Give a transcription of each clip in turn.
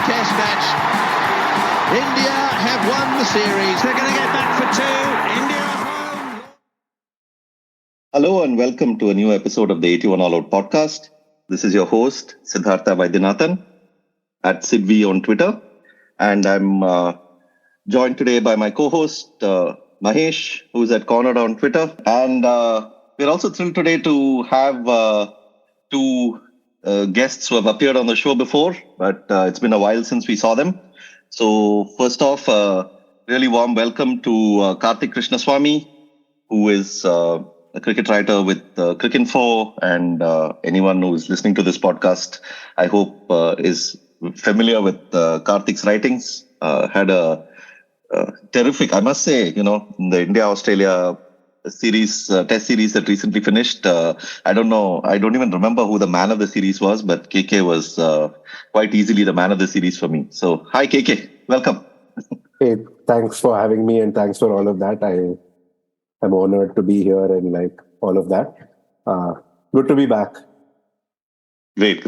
test match. India have won the series. They're going to get back for two. India home. Hello and welcome to a new episode of the 81 All Out podcast. This is your host, Siddhartha Vaidyanathan at SidV on Twitter. And I'm joined today by my co-host, Mahesh, who's at Cornered on Twitter. And we're also thrilled today to have two guests who have appeared on the show before, but it's been a while since we saw them. So first off, really warm welcome to Karthik Krishnaswamy, who is a cricket writer with Cricinfo, and anyone who's listening to this podcast, I hope is familiar with Karthik's writings. Had a terrific, I must say, in the India-Australia series, test series that recently finished. I don't know. I don't even remember who the man of the series was, but KK was quite easily the man of the series for me. So, hi, KK. Welcome. Hey, thanks for having me and thanks for all of that. I'm honored to be here and all of that. Good to be back. Great.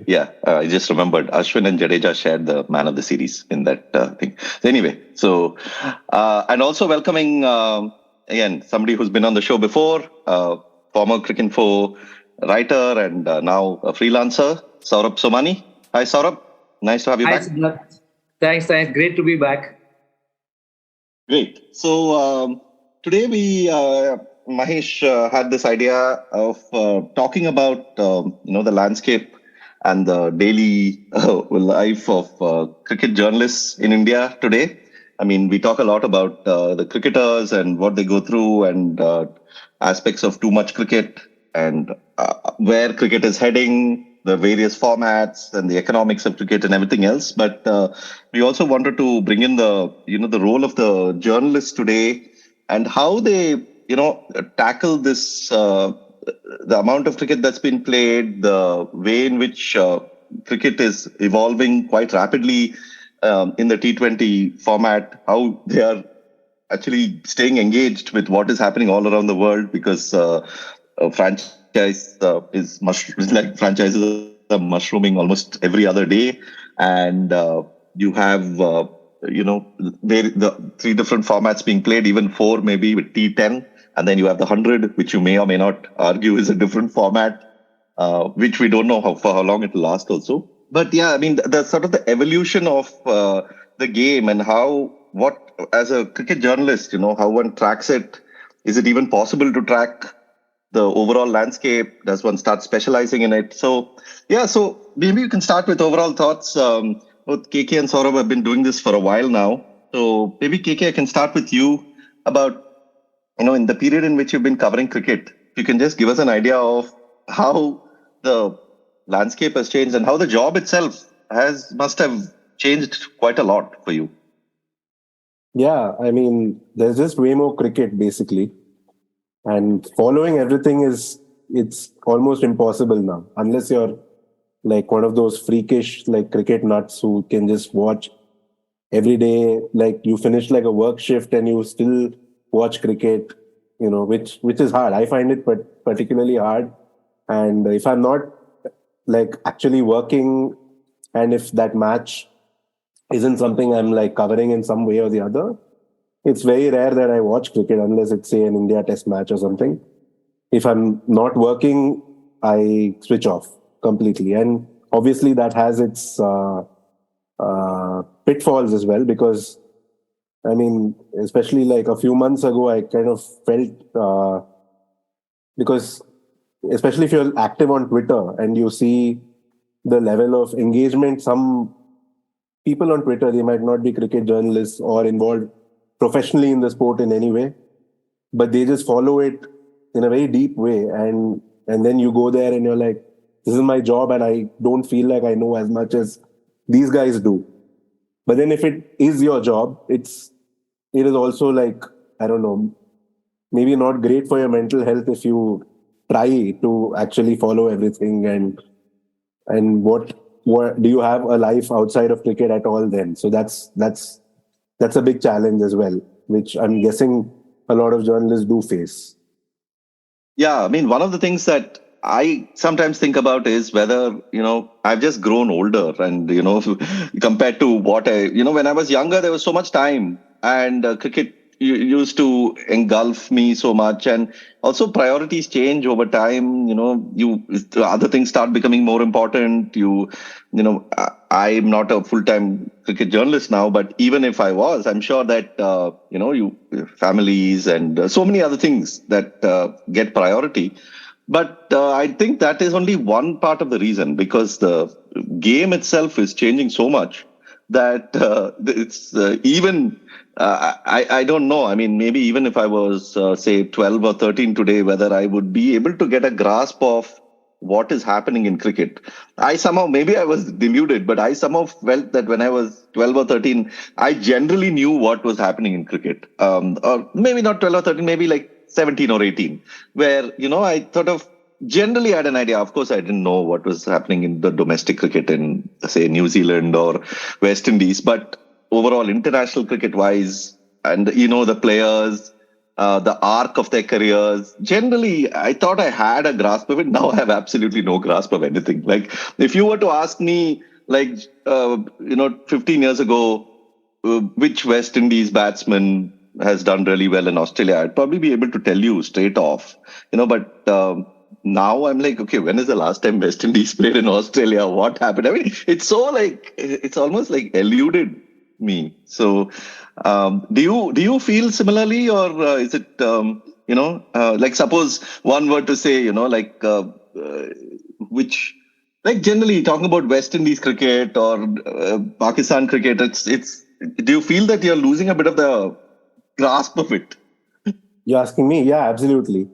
Yeah, I just remembered Ashwin and Jadeja shared the man of the series in that thing. So anyway, and also welcoming again somebody who's been on the show before, former Cricinfo writer and now a freelancer, Saurabh Somani. Hi, Saurabh. Nice to have you back. Thanks. Great to be back. Great. So today we, Mahesh, had this idea of talking about the landscape and the daily life of cricket journalists in India today. I mean, we talk a lot about the cricketers and what they go through and aspects of too much cricket and where cricket is heading, the various formats and the economics of cricket and everything else. But we also wanted to bring in the role of the journalists today and how they, tackle this, the amount of cricket that's been played, the way in which cricket is evolving quite rapidly in the T20 format, how they are actually staying engaged with what is happening all around the world, because franchises are mushrooming almost every other day, and you have the three different formats being played, even four maybe with T10, and then you have the 100, which you may or may not argue is a different format, which we don't know for how long it will last also. But yeah, I mean, the sort of the evolution of the game and what as a cricket journalist, how one tracks it. Is it even possible to track the overall landscape? Does one start specializing in it? So maybe you can start with overall thoughts. Both KK and Saurabh have been doing this for a while now. So maybe KK, I can start with you about, in the period in which you've been covering cricket, if you can just give us an idea of how the landscape has changed and how the job itself must have changed quite a lot for you. Yeah, I mean, there's just way more cricket basically. And following everything it's almost impossible now, unless you're like one of those freakish cricket nuts who can just watch every day. Like you finish like a work shift and you still watch cricket, which is hard. I find it particularly hard. And if I'm not actually working, and if that match isn't something I'm covering in some way or the other, it's very rare that I watch cricket unless it's, say, an India test match or something. If I'm not working, I switch off completely. And obviously that has its pitfalls as well, because, I mean, especially a few months ago, I kind of felt, because especially if you're active on Twitter and you see the level of engagement, some people on Twitter, they might not be cricket journalists or involved professionally in the sport in any way, but they just follow it in a very deep way. And then you go there and you're like, this is my job and I don't feel like I know as much as these guys do. But then if it is your job, it is also I don't know, maybe not great for your mental health if you try to actually follow everything. And what do you have a life outside of cricket at all then? So that's a big challenge as well, which I'm guessing a lot of journalists do face. Yeah, I mean, one of the things that I sometimes think about is whether, I've just grown older and, compared to what when I was younger, there was so much time and cricket used to engulf me so much. And also priorities change over time, other things start becoming more important. I'm not a full-time cricket journalist now, but even if I was, I'm sure that, families and so many other things that get priority. But I think that is only one part of the reason, because the game itself is changing so much that it's even, I don't know. I mean, maybe even if I was, say, 12 or 13 today, whether I would be able to get a grasp of what is happening in cricket. I somehow, maybe I was deluded, but I somehow felt that when I was 12 or 13, I generally knew what was happening in cricket. Or maybe not 12 or 13, maybe like 17 or 18, where, I sort of generally had an idea. Of course, I didn't know what was happening in the domestic cricket in, say, New Zealand or West Indies, but overall international cricket wise, and, the players, the arc of their careers. Generally, I thought I had a grasp of it. Now I have absolutely no grasp of anything. Like, if you were to ask me, like, 15 years ago, which West Indies batsman has done really well in Australia, I'd probably be able to tell you straight off, but now I'm like, okay, when is the last time West Indies played in Australia? What happened? I mean, it's so like, it's almost like eluded me. So, do you feel similarly, or is it, like suppose one were to say, which, like generally talking about West Indies cricket or Pakistan cricket, it's, do you feel that you're losing a bit of the grasp of it? You're asking me? Yeah, absolutely.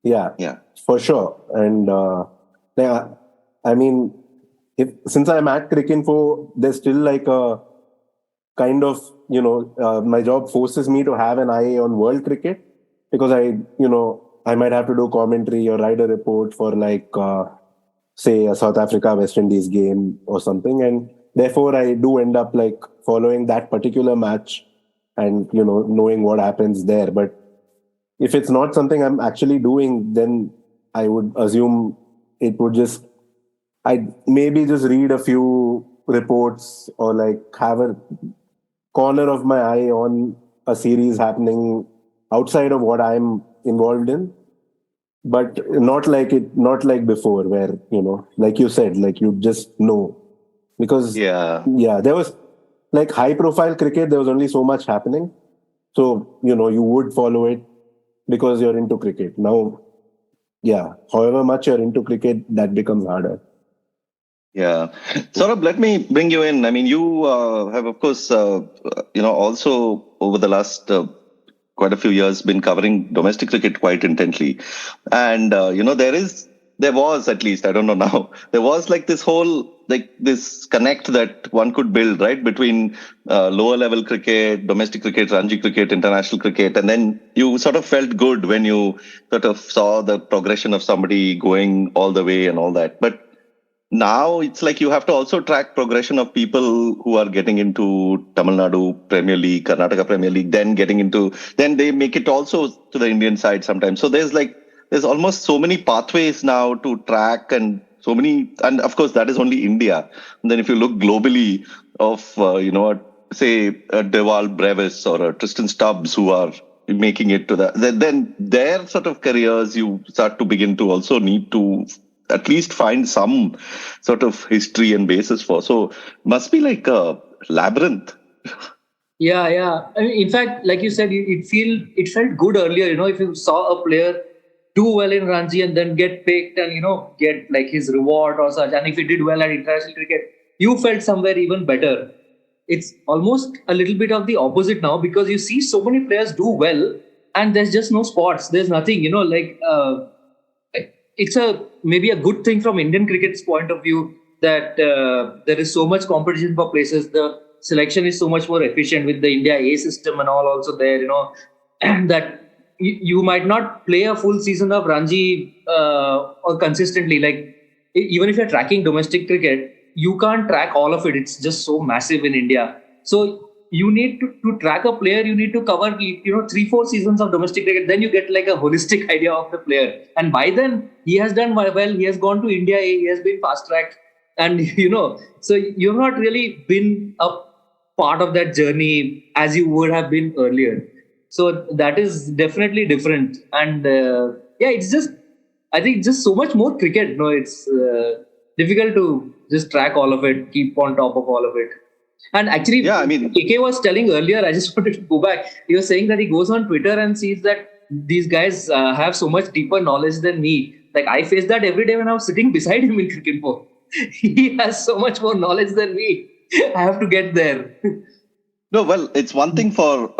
Yeah, for sure. And yeah, I mean, since I'm at Cricinfo, there's still like a kind of, my job forces me to have an eye on world cricket, because I might have to do commentary or write a report for like, say, a South Africa West Indies game or something. And therefore, I do end up like following that particular match and, knowing what happens there. But if it's not something I'm actually doing, then I would assume it would just, I'd maybe just read a few reports or like have a corner of my eye on a series happening outside of what I'm involved in. But not like before, where, like you said, like you just know. Because, Yeah. there was like high profile cricket, there was only so much happening. So, you would follow it because you're into cricket. Now, however much you're into cricket, that becomes harder. Yeah. Saurabh, let me bring you in. I mean, you have, of course, also over the last quite a few years been covering domestic cricket quite intently. And, there was at least, I don't know now, there was like this whole, like this connect that one could build, right, between lower level cricket, domestic cricket, Ranji cricket, international cricket. And then you sort of felt good when you sort of saw the progression of somebody going all the way and all that. But now it's like you have to also track progression of people who are getting into Tamil Nadu Premier League, Karnataka Premier League, then they make it also to the Indian side sometimes. So there's almost so many pathways now to track, and so many, and of course that is only India. And then if you look globally of, say a Dewal Brevis or a Tristan Stubbs who are making it to then their sort of careers, you start to begin to also need to at least find some sort of history and basis for. So must be like a labyrinth. Yeah. I mean, in fact, like you said, it felt good earlier. If you saw a player do well in Ranji and then get picked and get like his reward or such, and if he did well at international cricket, you felt somewhere even better. It's almost a little bit of the opposite now, because you see so many players do well and there's just no spots. There's nothing. It's maybe a good thing from Indian cricket's point of view that there is so much competition for places. The selection is so much more efficient with the India A system and all also there, that you might not play a full season of Ranji or consistently. Like, even if you're tracking domestic cricket, you can't track all of it. It's just so massive in India. So you need to track a player, you need to cover 3-4 seasons of domestic cricket, then you get like a holistic idea of the player. And by then he has done well, he has gone to India, he has been fast tracked, and so you've not really been a part of that journey as you would have been earlier. So that is definitely different. And it's just, I think, just so much more cricket. It's difficult to just track all of it, keep on top of all of it. And actually, KK was telling earlier, I just wanted to go back. He was saying that he goes on Twitter and sees that these guys have so much deeper knowledge than me. Like, I face that every day when I was sitting beside him in Cricinfo. He has so much more knowledge than me. I have to get there. No, well, it's one thing for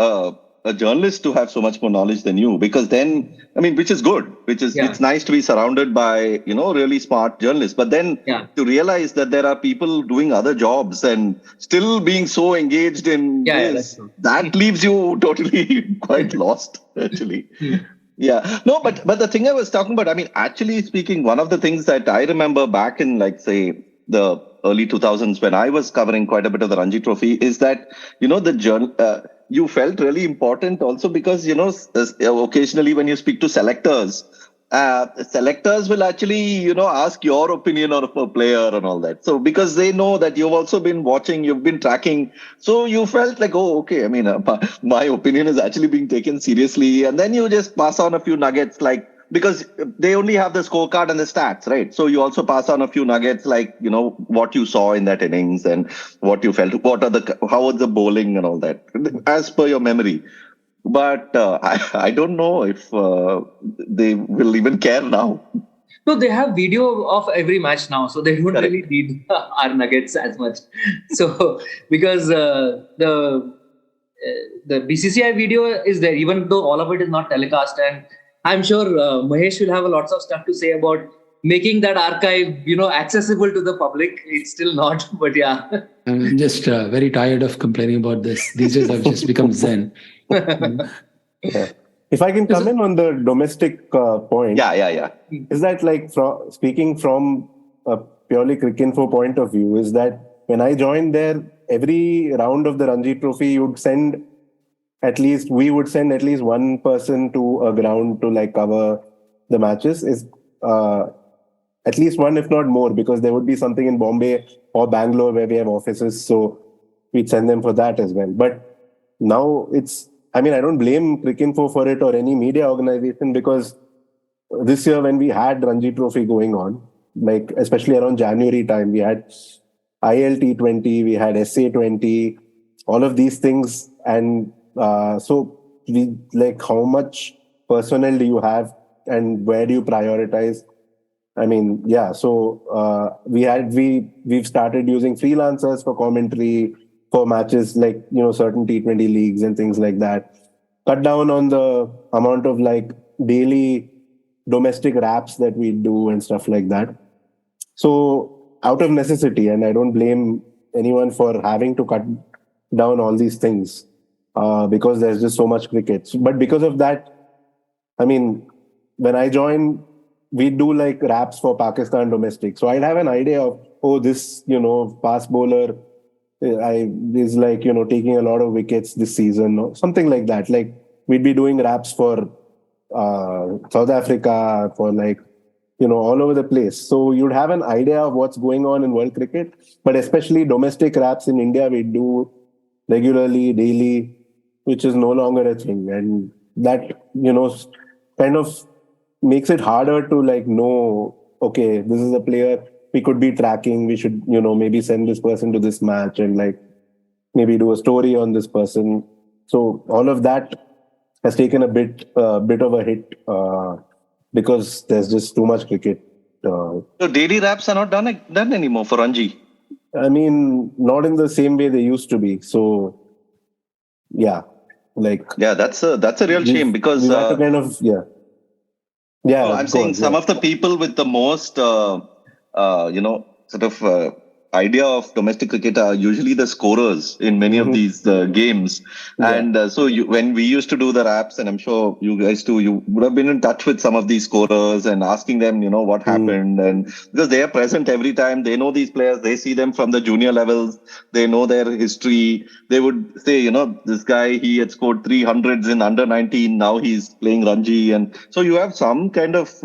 a journalist to have so much more knowledge than you, because then, which is good, it's nice to be surrounded by, really smart journalists. But then to realize that there are people doing other jobs and still being so engaged in this, that leaves you totally quite lost, actually. Yeah. No, but the thing I was talking about, actually speaking, one of the things that I remember back in, like, say, the early 2000s, when I was covering quite a bit of the Ranji Trophy, is that, you felt really important also because, occasionally when you speak to selectors will actually, ask your opinion of a player and all that. So because they know that you've also been watching, you've been tracking. So you felt like, oh, okay, my opinion is actually being taken seriously. And then you just pass on a few nuggets, like, because they only have the scorecard and the stats, right? So you also pass on a few nuggets, like, what you saw in that innings and what you felt, how was the bowling and all that, as per your memory. But I don't know if they will even care now. No, they have video of every match now, so they don't really need our nuggets as much. So because the BCCI video is there, even though all of it is not telecast, and I'm sure Mahesh will have lots of stuff to say about making that archive, accessible to the public. It's still not, but yeah. I'm just very tired of complaining about this. These days I've just become zen. If I can come in on the domestic point. Yeah. Is that, like, speaking from a purely Cricinfo point of view, is that when I joined there, every round of the Ranji Trophy, we would send at least one person to a ground to, like, cover the matches. Is at least one, if not more, because there would be something in Bombay or Bangalore where we have offices, so we'd send them for that as well. But now I don't blame Cricinfo for it or any media organization, because this year when we had Ranji Trophy going on, like especially around January time, we had ILT20, we had SA20, all of these things, and so we, like, how much personnel do you have and where do you prioritize? So we've started using freelancers for commentary for matches, like, certain T20 leagues and things like that. Cut down on the amount of, like, daily domestic wraps that we do and stuff like that. So out of necessity, and I don't blame anyone for having to cut down all these things, because there's just so much cricket. But because of that, when I joined, we do, like, wraps for Pakistan domestic. So I'd have an idea of, this, fast bowler is, like, taking a lot of wickets this season or something like that. Like, we'd be doing wraps for South Africa, for, like, all over the place. So you'd have an idea of what's going on in world cricket, but especially domestic wraps in India, we do regularly, daily, which is no longer a thing. And that, kind of makes it harder to, like, know, okay, this is a player we could be tracking. We should, maybe send this person to this match and, like, maybe do a story on this person. So all of that has taken a bit of a hit because there's just too much cricket. So daily wraps are not done anymore for Ranji. Not in the same way they used to be. So yeah, like, that's a real shame, because I'm saying some of the people with the most idea of domestic cricket are usually the scorers in many of these games. Yeah. And so when we used to do the raps, and I'm sure you guys too, you would have been in touch with some of these scorers and asking them, what happened. And because they are present every time, they know these players, they see them from the junior levels, they know their history. They would say, this guy, he had scored 300s in under 19, now he's playing Ranji. And so you have some kind of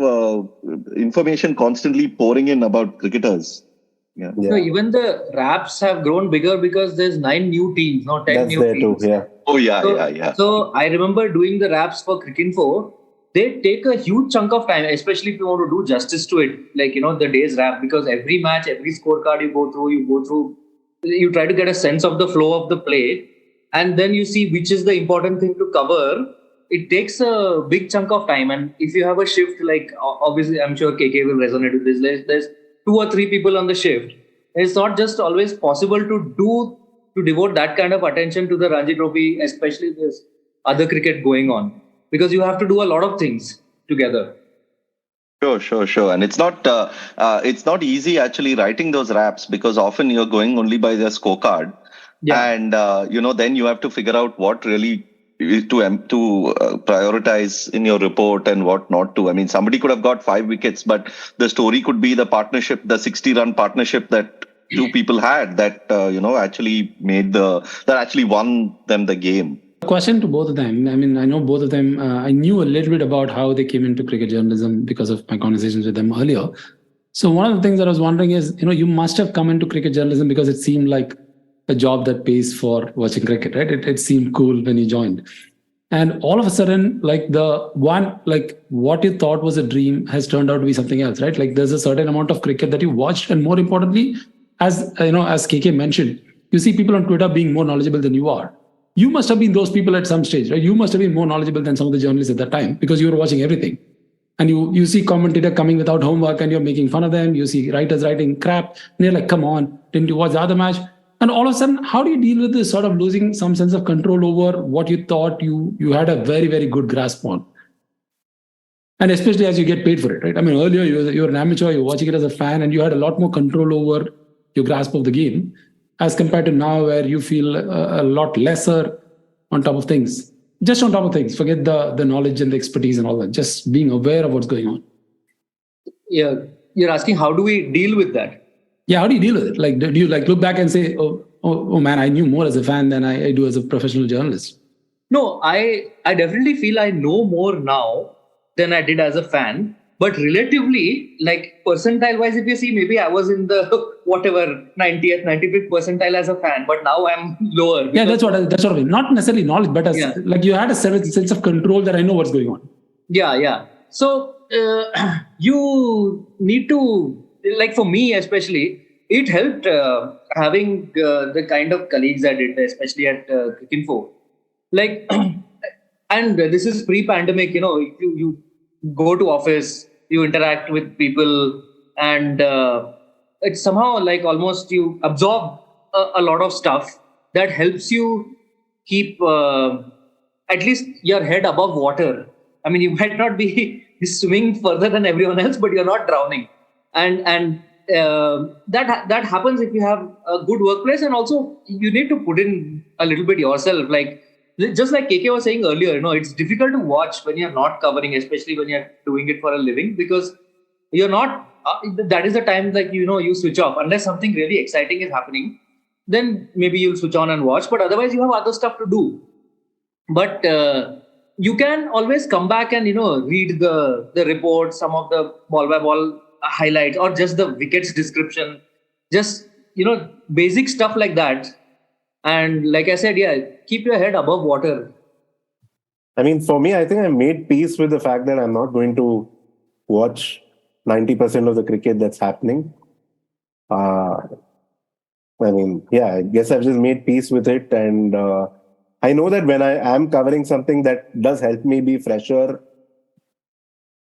information constantly pouring in about cricketers. Yeah. No, even the raps have grown bigger because there's 9 new teams, not 10 That's new there teams. too, yeah. Oh, yeah. So I remember doing the raps for Cricinfo. They take a huge chunk of time, especially if you want to do justice to it, like, the day's rap, because every match, every scorecard you go through, you try to get a sense of the flow of the play, and then you see which is the important thing to cover. It takes a big chunk of time. And if you have a shift, like obviously, I'm sure KK will resonate with this. There's 2 or 3 people on the shift. It's not just always possible to devote that kind of attention to the Ranji Trophy, especially if there's other cricket going on, because you have to do a lot of things together. Sure. And it's not easy actually writing those raps, because often you're going only by their scorecard. Yeah. And, then you have to figure out what really to prioritize in your report and what not to. I mean, somebody could have got 5 wickets, but the story could be the partnership, the 60-run partnership that 2 people had that, actually won them the game. Question to both of them. I mean, I know both of them. I knew a little bit about how they came into cricket journalism because of my conversations with them earlier. So one of the things that I was wondering is, you must have come into cricket journalism because it seemed like a job that pays for watching cricket, right? It seemed cool when you joined. And all of a sudden, like what you thought was a dream has turned out to be something else, right? Like there's a certain amount of cricket that you watched. And more importantly, as KK mentioned, you see people on Twitter being more knowledgeable than you are. You must have been those people at some stage, right? You must have been more knowledgeable than some of the journalists at that time because you were watching everything. And you see commentator coming without homework and you're making fun of them. You see writers writing crap. And you're like, come on, didn't you watch the other match? And all of a sudden, how do you deal with this sort of losing some sense of control over what you thought you had a very, very good grasp on? And especially as you get paid for it, right? I mean, earlier you were an amateur, you were watching it as a fan, and you had a lot more control over your grasp of the game as compared to now where you feel a lot lesser on top of things. Just on top of things, forget the knowledge and the expertise and all that, just being aware of what's going on. Yeah, you're asking how do we deal with that? Yeah, how do you deal with it? Like, do you look back and say, oh man, I knew more as a fan than I do as a professional journalist? No, I definitely feel I know more now than I did as a fan. But relatively, like percentile-wise, if you see, maybe I was in the 90th, 95th percentile as a fan, but now I'm lower. Yeah, that's what I mean. Not necessarily knowledge, but like you had a sense of control that I know what's going on. Yeah. So you need to, like for me especially, it helped having the kind of colleagues I did, especially at Cricinfo. Like, and this is pre-pandemic, you go to office, you interact with people, and it's somehow like almost you absorb a lot of stuff that helps you keep at least your head above water. I mean, you might not be swimming further than everyone else, but you're not drowning. And that happens if you have a good workplace, and also you need to put in a little bit yourself. Like just like KK was saying earlier, it's difficult to watch when you're not covering, especially when you're doing it for a living, because you're not. That is the time like you switch off unless something really exciting is happening. Then maybe you'll switch on and watch, but otherwise you have other stuff to do. But you can always come back and read the report, some of the ball by ball highlights, or just the wickets description, just basic stuff like that. And like I said, keep your head above water. I mean, for me, I think I made peace with the fact that I'm not going to watch 90% of the cricket that's happening. I guess I've just made peace with it. And I know that when I am covering something that does help me be fresher,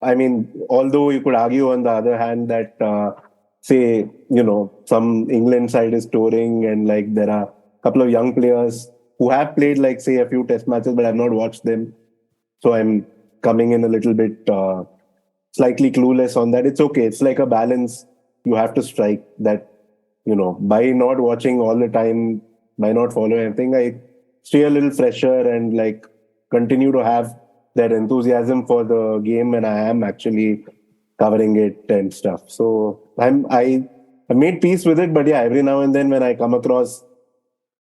I mean, although you could argue on the other hand that, some England side is touring and like there are a couple of young players who have played like, say, a few test matches, but I've not watched them. So I'm coming in a little bit slightly clueless on that. It's okay. It's like a balance you have to strike that by not watching all the time, by not following anything, I stay a little fresher and like continue to have that enthusiasm for the game, and I am actually covering it and stuff. So I made peace with it, but yeah, every now and then when I come across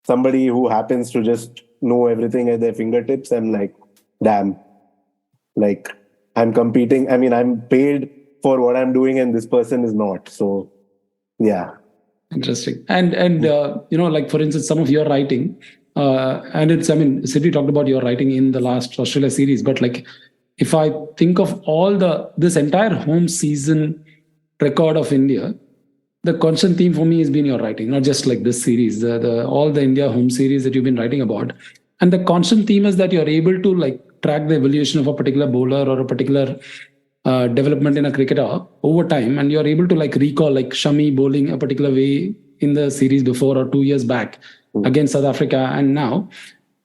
somebody who happens to just know everything at their fingertips, I'm like, damn, like I'm competing. I mean, I'm paid for what I'm doing, and this person is not. So yeah. Interesting. And like for instance, some of your writing, and it's, I mean, Sidney talked about your writing in the last Australia series, but like if I think of all this entire home season record of India, the constant theme for me has been your writing, not just like this series, all the India home series that you've been writing about. And the constant theme is that you're able to like track the evolution of a particular bowler or a particular development in a cricketer over time, and you're able to like recall like Shami bowling a particular way in the series before or 2 years back against South Africa and now.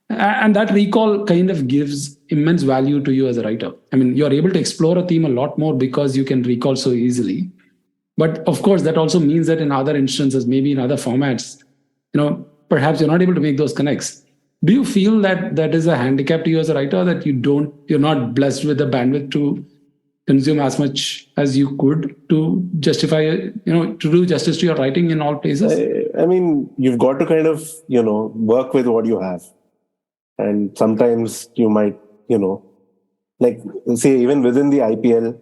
And that recall kind of gives immense value to you as a writer. I mean, you're able to explore a theme a lot more because you can recall so easily. But of course, that also means that in other instances, maybe in other formats, perhaps you're not able to make those connects. Do you feel that that is a handicap to you as a writer, that you're not blessed with the bandwidth to consume as much as you could to justify, to do justice to your writing in all places? I mean, you've got to kind of, work with what you have. And sometimes you might, like say even within the IPL,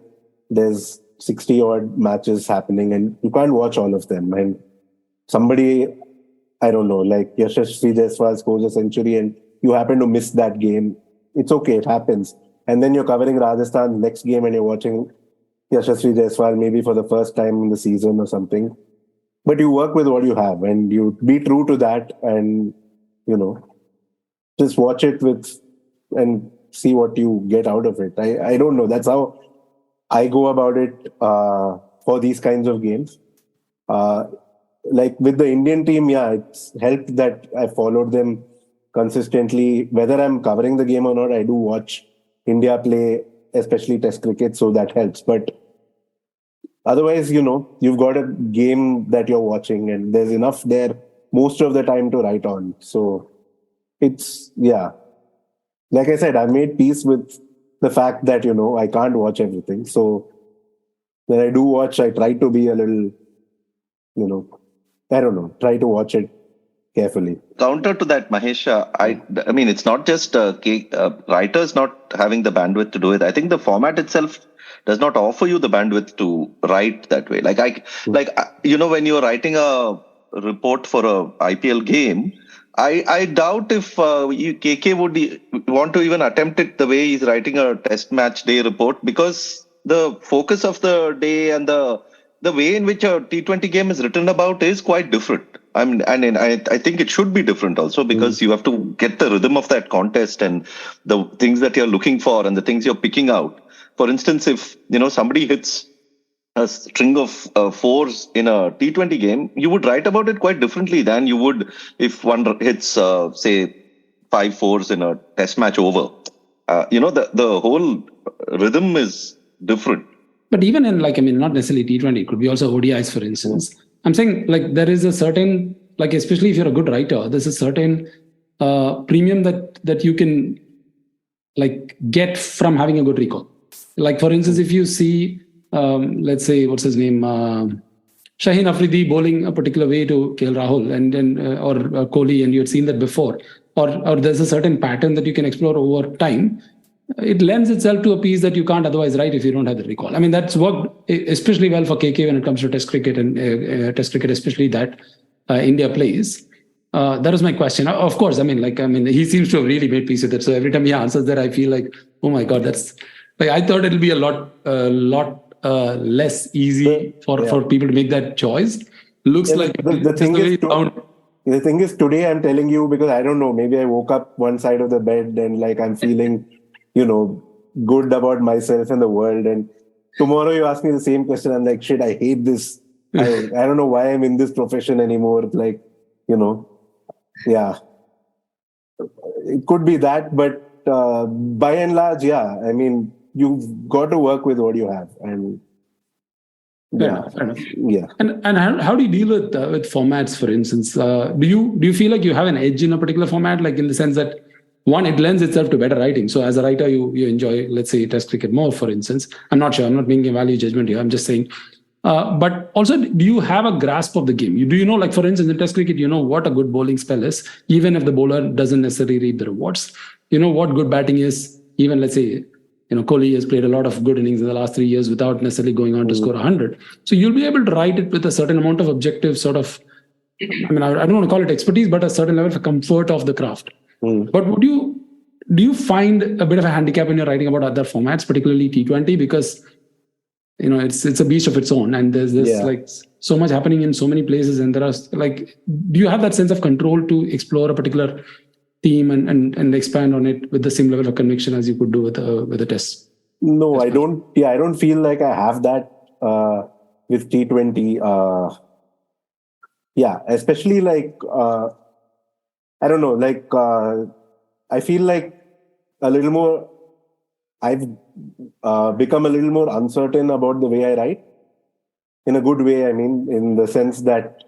there's 60 odd matches happening and you can't watch all of them. And somebody, I don't know, like Yashasvi Jaiswal scores a century and you happen to miss that game. It's okay, it happens. And then you're covering Rajasthan next game and you're watching Yashasvi Jaiswal maybe for the first time in the season or something. But you work with what you have and you be true to that and, just watch it and see what you get out of it. I don't know. That's how I go about it for these kinds of games. Like with the Indian team, yeah, it's helped that I followed them consistently. Whether I'm covering the game or not, I do watch India play, especially Test cricket, so that helps. But otherwise, you've got a game that you're watching and there's enough there most of the time to write on. So it's, yeah. Like I said, I made peace with the fact that, I can't watch everything. So when I do watch, I try to be a little, I don't know, try to watch it carefully. Counter to that, Mahesh, I mean, it's not just writers not having the bandwidth to do it. I think the format itself does not offer you the bandwidth to write that way. When you're writing a report for a IPL game, I doubt if KK would want to even attempt it the way he's writing a test match day report, because the focus of the day and the way in which a T20 game is written about is quite different. I think it should be different also, because you have to get the rhythm of that contest and the things that you're looking for and the things you're picking out. For instance, if somebody hits a string of fours in a T20 game, you would write about it quite differently than you would if one hits, say, 5 fours in a test match over. The whole rhythm is different. But even in not necessarily T20, it could be also ODIs, for instance. I'm saying there is a certain, especially if you're a good writer, there's a certain premium that you can get from having a good recall. Like, for instance, if you see, let's say, what's his name, Shaheen Afridi bowling a particular way to KL Rahul or Kohli, and you had seen that before, or there's a certain pattern that you can explore over time, it lends itself to a piece that you can't otherwise write if you don't have the recall. I mean, that's worked especially well for KK when it comes to Test cricket, and Test cricket, especially that India plays. That was my question. Of course, he seems to have really made peace with it. So every time he answers that, I feel like, oh my God, that's I thought it'll be a lot less easy for people to make that choice. Looks like the thing is, today I'm telling you because I don't know, maybe I woke up one side of the bed and I'm feeling, good about myself and the world. And tomorrow you ask me the same question. I'm like, shit, I hate this. I don't know why I'm in this profession anymore. Yeah, it could be that, but by and large, yeah, you've got to work with what you have. And Fair enough. Yeah. And how do you deal with formats, for instance? Do you feel like you have an edge in a particular format, like in the sense that one, it lends itself to better writing. So as a writer, you enjoy, let's say, Test cricket more, for instance. I'm not sure. I'm not making a value judgment here. I'm just saying. But also, do you have a grasp of the game? Do you know, like, for instance, in Test cricket, you know what a good bowling spell is, even if the bowler doesn't necessarily read the rewards. You know what good batting is, even, let's say, Kohli has played a lot of good innings in the last 3 years without necessarily going on to score 100. So you'll be able to write it with a certain amount of objective sort of, I don't want to call it expertise, but a certain level of comfort of the craft. But do you find a bit of a handicap when you're writing about other formats, particularly T20, because it's a beast of its own, and there's like so much happening in so many places, and there are like, do you have that sense of control to explore a particular theme and expand on it with the same level of conviction as you could do with a test? No, I don't. Yeah, I don't feel like I have that with T20. Yeah, especially like I don't know, like I feel like a little more. I've become a little more uncertain about the way I write, in a good way. I mean, in the sense that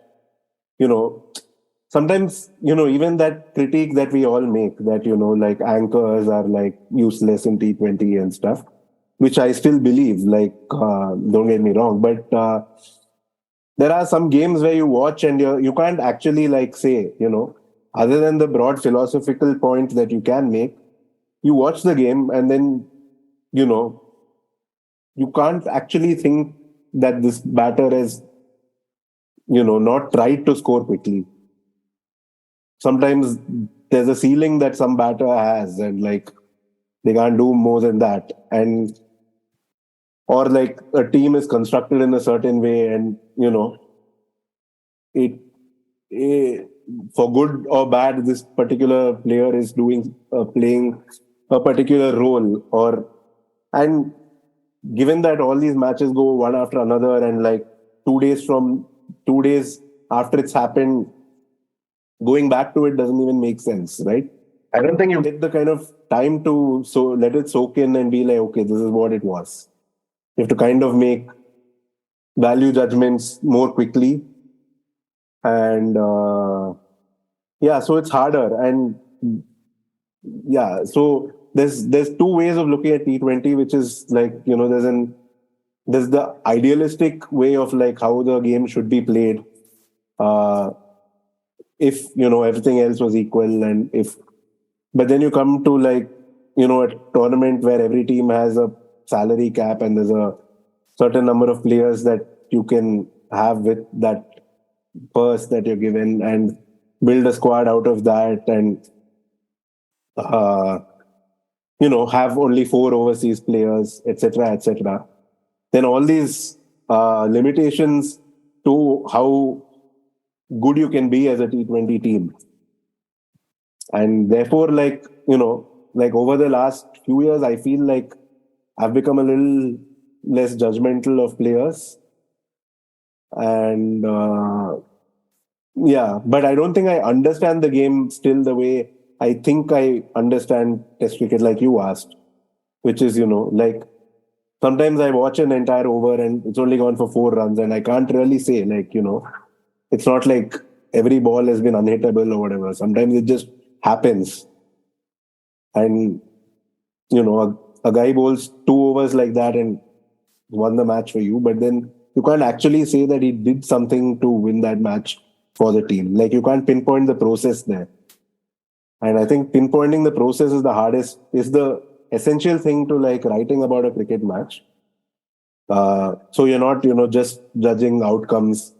sometimes even that critique that we all make, that like anchors are like useless in T20 and stuff, which I still believe. Like, don't get me wrong, but there are some games where you watch and you can't actually like say, other than the broad philosophical point that you can make, you watch the game and then, you can't actually think that this batter is, not tried to score quickly. Sometimes there's a ceiling that some batter has, and like they can't do more than that. Or like a team is constructed in a certain way, and it for good or bad, this particular player is playing a particular role, and given that all these matches go one after another, and like 2 days after it's happened, going back to it doesn't even make sense, right? I don't think you get the kind of time to let it soak in and be like, okay, this is what it was. You have to kind of make value judgments more quickly, and so it's harder. And so there's 2 ways of looking at T20, which is like, there's the idealistic way of like how the game should be played, if everything else was equal, but then you come to like a tournament where every team has a salary cap and there's a certain number of players that you can have with that purse that you're given, and build a squad out of that, and have only 4 overseas players, etc. Then all these limitations to how good you can be as a T20 team. And therefore, like, like over the last few years, I feel like I've become a little less judgmental of players. And but I don't think I understand the game still the way I think I understand Test cricket, like you asked, which is, like sometimes I watch an entire over and it's only gone for 4 runs, and I can't really say, like, it's not like every ball has been unhittable or whatever. Sometimes it just happens. And, a guy bowls 2 overs like that and won the match for you, but then you can't actually say that he did something to win that match for the team. Like, you can't pinpoint the process there. And I think pinpointing the process is the essential thing to like writing about a cricket match. So you're not, just judging outcomes,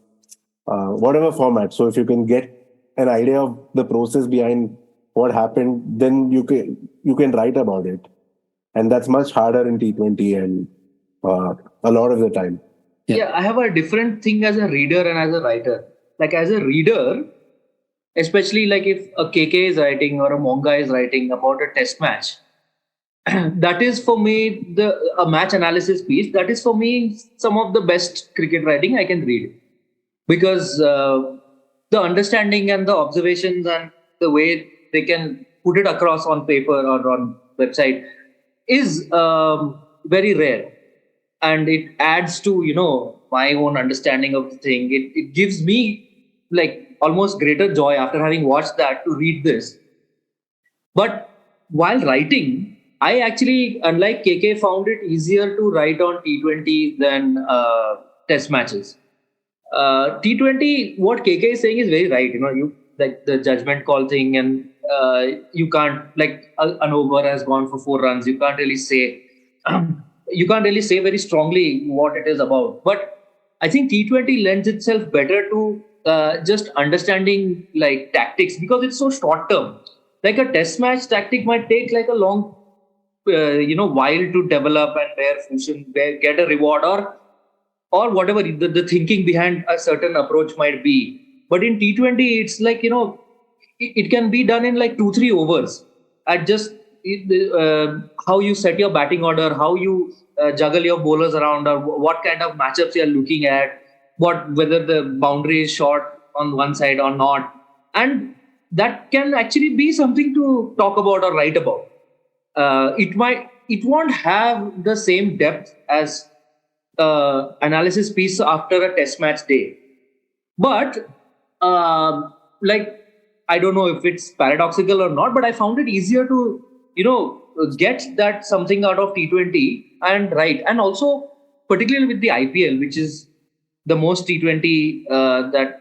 whatever format. So if you can get an idea of the process behind what happened, then you can write about it. And that's much harder in T20 and a lot of the time. Yeah, I have a different thing as a reader and as a writer. Like as a reader, especially like if a KK is writing or a Monga is writing about a test match, that is for me a match analysis piece. That is for me some of the best cricket writing I can read, because the understanding and the observations and the way they can put it across on paper or on website is very rare. and it adds to my own understanding of the thing. It gives me like almost greater joy after having watched that to read this. But while writing, I actually, unlike KK, found it easier to write on T20 than test matches. T20, what KK is saying is very right. You like the judgment call thing, and you can't, like an over has gone for 4 runs. You can't really say very strongly what it is about. But I think T20 lends itself better to just understanding like tactics, because it's so short term. Like a test match tactic might take like a long, while to develop and bear fruition, get a reward, or whatever the thinking behind a certain approach might be. But in T20, it's like, it can be done in like 2-3 overs at just how you set your batting order, how you juggle your bowlers around, or what kind of matchups you are looking at, whether the boundary is short on one side or not. And that can actually be something to talk about or write about. It won't have the same depth as analysis piece after a test match day. But I don't know if it's paradoxical or not, but I found it easier to, get that something out of T20 and write. And also, particularly with the IPL, which is the most T20 that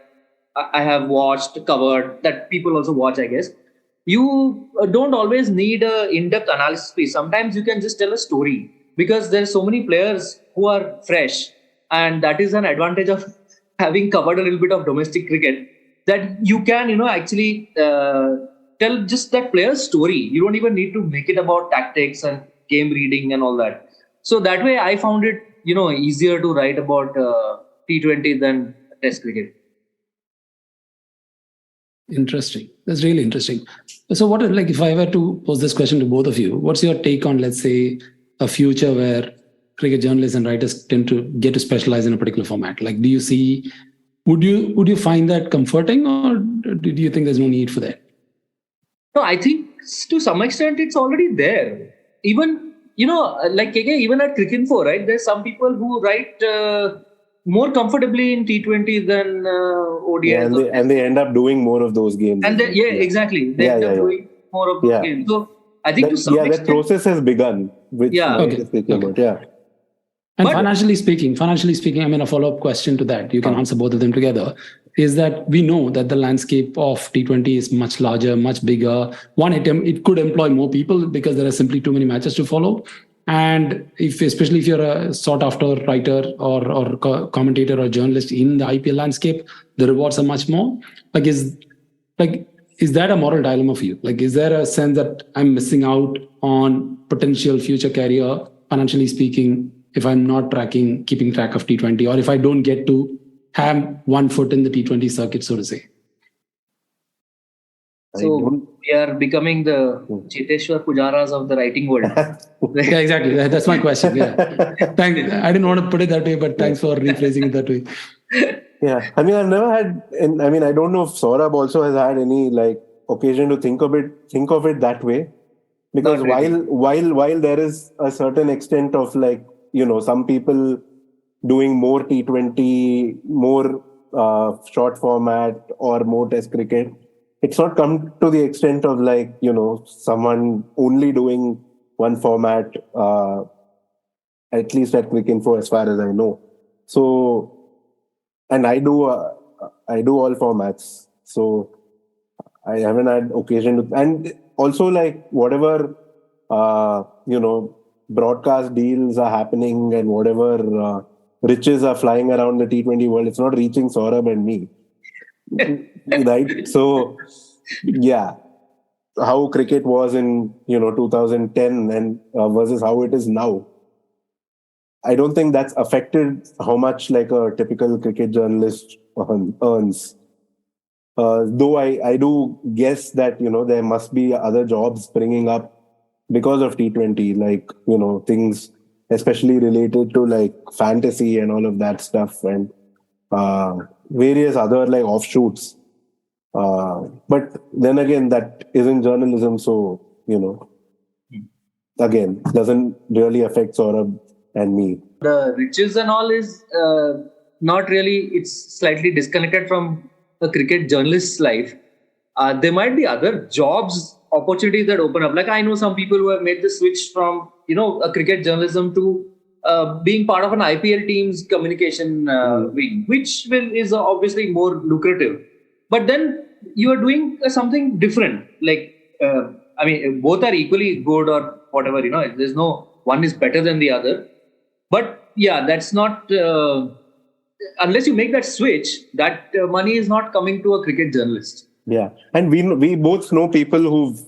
I have watched, covered, that people also watch, I guess. You don't always need a in-depth analysis piece. Sometimes you can just tell a story, because there's so many players who are fresh, and that is an advantage of having covered a little bit of domestic cricket, that you can, actually tell just that player's story. You don't even need to make it about tactics and game reading and all that. So that way, I found it, easier to write about T20 than Test cricket. Interesting. That's really interesting. So what, like, if I were to pose this question to both of you, what's your take on, let's say, a future where cricket journalists and writers tend to get to specialize in a particular format? Like, would you find that comforting, or do you think there's no need for that? No, I think to some extent it's already there. Even, like KK, even at Cricinfo, right? There's some people who write more comfortably in T20 than ODIs. Yeah, and they end up doing more of those games. And exactly. They end up doing more of those games. So I think to some extent, that process has begun. Which And financially speaking, I mean, a follow-up question to that, you can answer both of them together, is that we know that the landscape of T20 is much larger, much bigger. It could employ more people because there are simply too many matches to follow. And especially if you're a sought-after writer or commentator or journalist in the IPL landscape, the rewards are much more. Is that a moral dilemma for you? Like, is there a sense that I'm missing out on potential future career, financially speaking, if I'm not keeping track of T20, or if I don't get to have one foot in the T20 circuit, so to say? So we are becoming the Cheteshwar Pujaras of the writing world. Yeah, exactly. That's my question. Yeah. Thanks. I didn't want to put it that way, but thanks for rephrasing it that way. Yeah. I mean, I've never had, I don't know if Saurabh also has had any occasion to think of it that way. Because while there is a certain extent of some people doing more T20, more short format or more test cricket, it's not come to the extent of someone only doing one format, at least at Cricinfo as far as I know. So, and I do all formats. So I haven't had occasion to, and also whatever, broadcast deals are happening and whatever riches are flying around the T20 world, it's not reaching Saurabh and me. Right? So, yeah, how cricket was in 2010 and versus how it is now, I don't think that's affected how much a typical cricket journalist earns. Though I do guess that there must be other jobs springing up because of T20, things especially related to fantasy and all of that stuff, and various other offshoots. But then again, that isn't journalism, so again, doesn't really affect Saurabh and me. The riches and all is not really, it's slightly disconnected from a cricket journalist's life. There might be other jobs, opportunities that open up. Like I know some people who have made the switch from, a cricket journalism to being part of an IPL team's communication wing, which is obviously more lucrative. But then you are doing something different. Like, both are equally good or whatever, there's no one is better than the other. But yeah, that's not, unless you make that switch, that money is not coming to a cricket journalist. Yeah. And we both know people who've,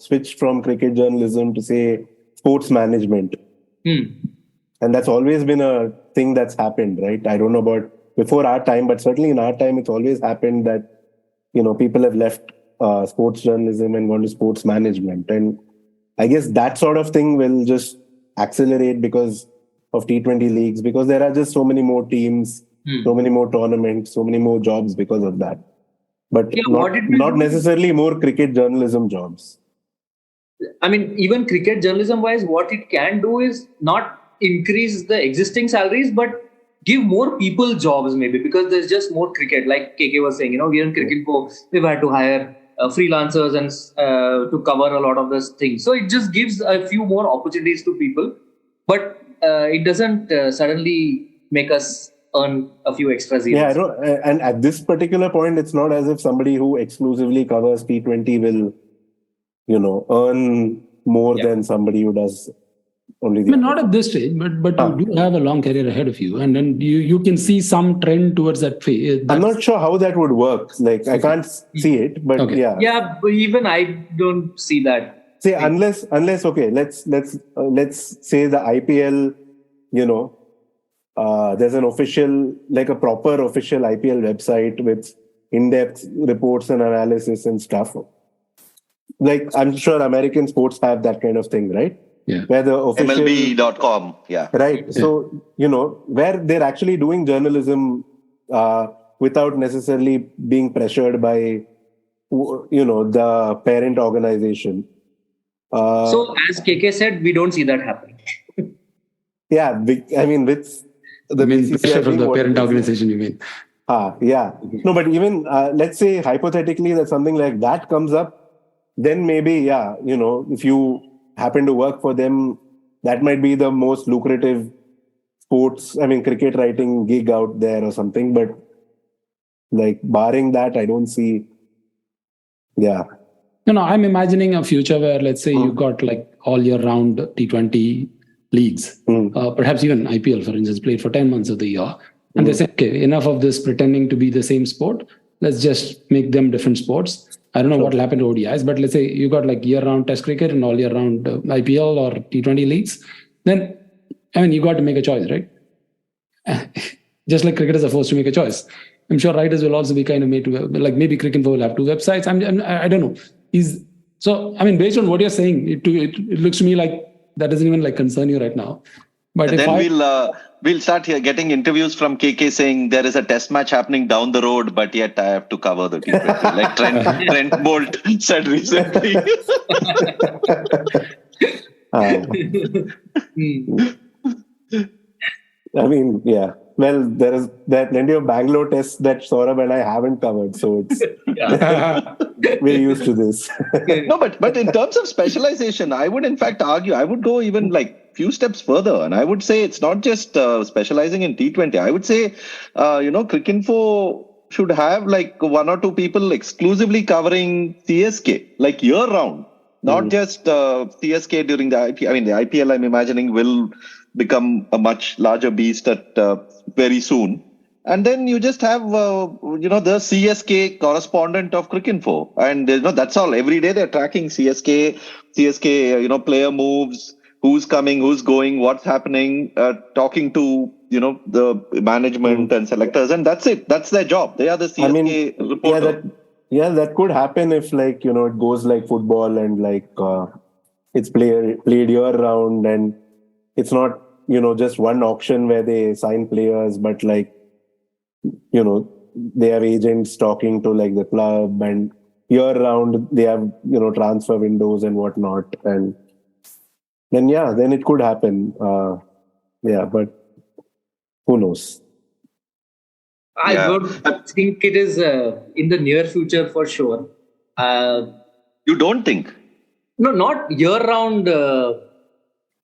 switched from cricket journalism to, say, sports management. And that's always been a thing that's happened, right? I don't know about before our time, but certainly in our time, it's always happened that, people have left sports journalism and gone to sports management. And I guess that sort of thing will just accelerate because of T20 leagues, because there are just so many more teams, so many more tournaments, so many more jobs because of that. But not necessarily more cricket journalism jobs. Even cricket journalism wise, what it can do is not increase the existing salaries, but give more people jobs maybe, because there's just more cricket. Like KK was saying, we in Cricinfo, we've had to hire freelancers and to cover a lot of those things. So it just gives a few more opportunities to people, but it doesn't suddenly make us earn a few extra zeros. Yeah, I don't, and at this particular point, it's not as if somebody who exclusively covers T20 will, earn more than somebody who does only the. Not at this stage, but you do have a long career ahead of you, and then you can see some trend towards that phase. I'm not sure how that would work. Like, I can't see it, but okay. Yeah, but even I don't see that. Say unless okay, let's say the IPL, there's an official, like a proper official IPL website with in-depth reports and analysis and stuff. Like, I'm sure American sports have that kind of thing, right? Yeah. Where the official MLB.com, yeah. Right. Yeah. So, where they're actually doing journalism without necessarily being pressured by, the parent organization. So, as KK said, we don't see that happening. Yeah. with the pressure from the parent organization, you mean? Yeah. No, but even let's say hypothetically that something like that comes up, then maybe, if you happen to work for them, that might be the most lucrative cricket writing gig out there or something. But like, barring that, I don't see. Yeah. I'm imagining a future where, let's say, you got like all year round T20 leagues, perhaps even IPL, for instance, played for 10 months of the year. And they say, okay, enough of this pretending to be the same sport. Let's just make them different sports. I don't know what will happen to ODIs, but let's say you got like year-round Test cricket and all year-round IPL or T20 leagues. Then, you got to make a choice, right? Just like cricketers are forced to make a choice. I'm sure writers will also be kind of made to, like maybe Cricinfo will have two websites. I don't know. Based on what you're saying, it looks to me like that doesn't even like concern you right now. But then we'll start here getting interviews from KK saying there is a test match happening down the road, but yet I have to cover the T20, like Trent Bolt said recently. Yeah. Well, there is plenty of Bangalore tests that Saurabh and I haven't covered, so it's we're used to this. No, but in terms of specialization, I would in fact argue, I would go even like few steps further, and I would say it's not just specializing in T20. I would say, Cricinfo should have like one or two people exclusively covering CSK, like year round, not just CSK during the IPL. The IPL, I'm imagining, will become a much larger beast at very soon. And then you just have, the CSK correspondent of Cricinfo. And, that's all. Every day they're tracking CSK, player moves, who's coming, who's going, what's happening, talking to, the management and selectors. And that's it. That's their job. They are the CSK reporter. That could happen if, like, it goes like football and, like, it's played year round, and it's not, just one auction where they sign players, but like, they have agents talking to like the club, and year round they have, transfer windows and whatnot. And then, then it could happen. Yeah, but who knows? I don't think it is in the near future for sure. You don't think? No, not year-round.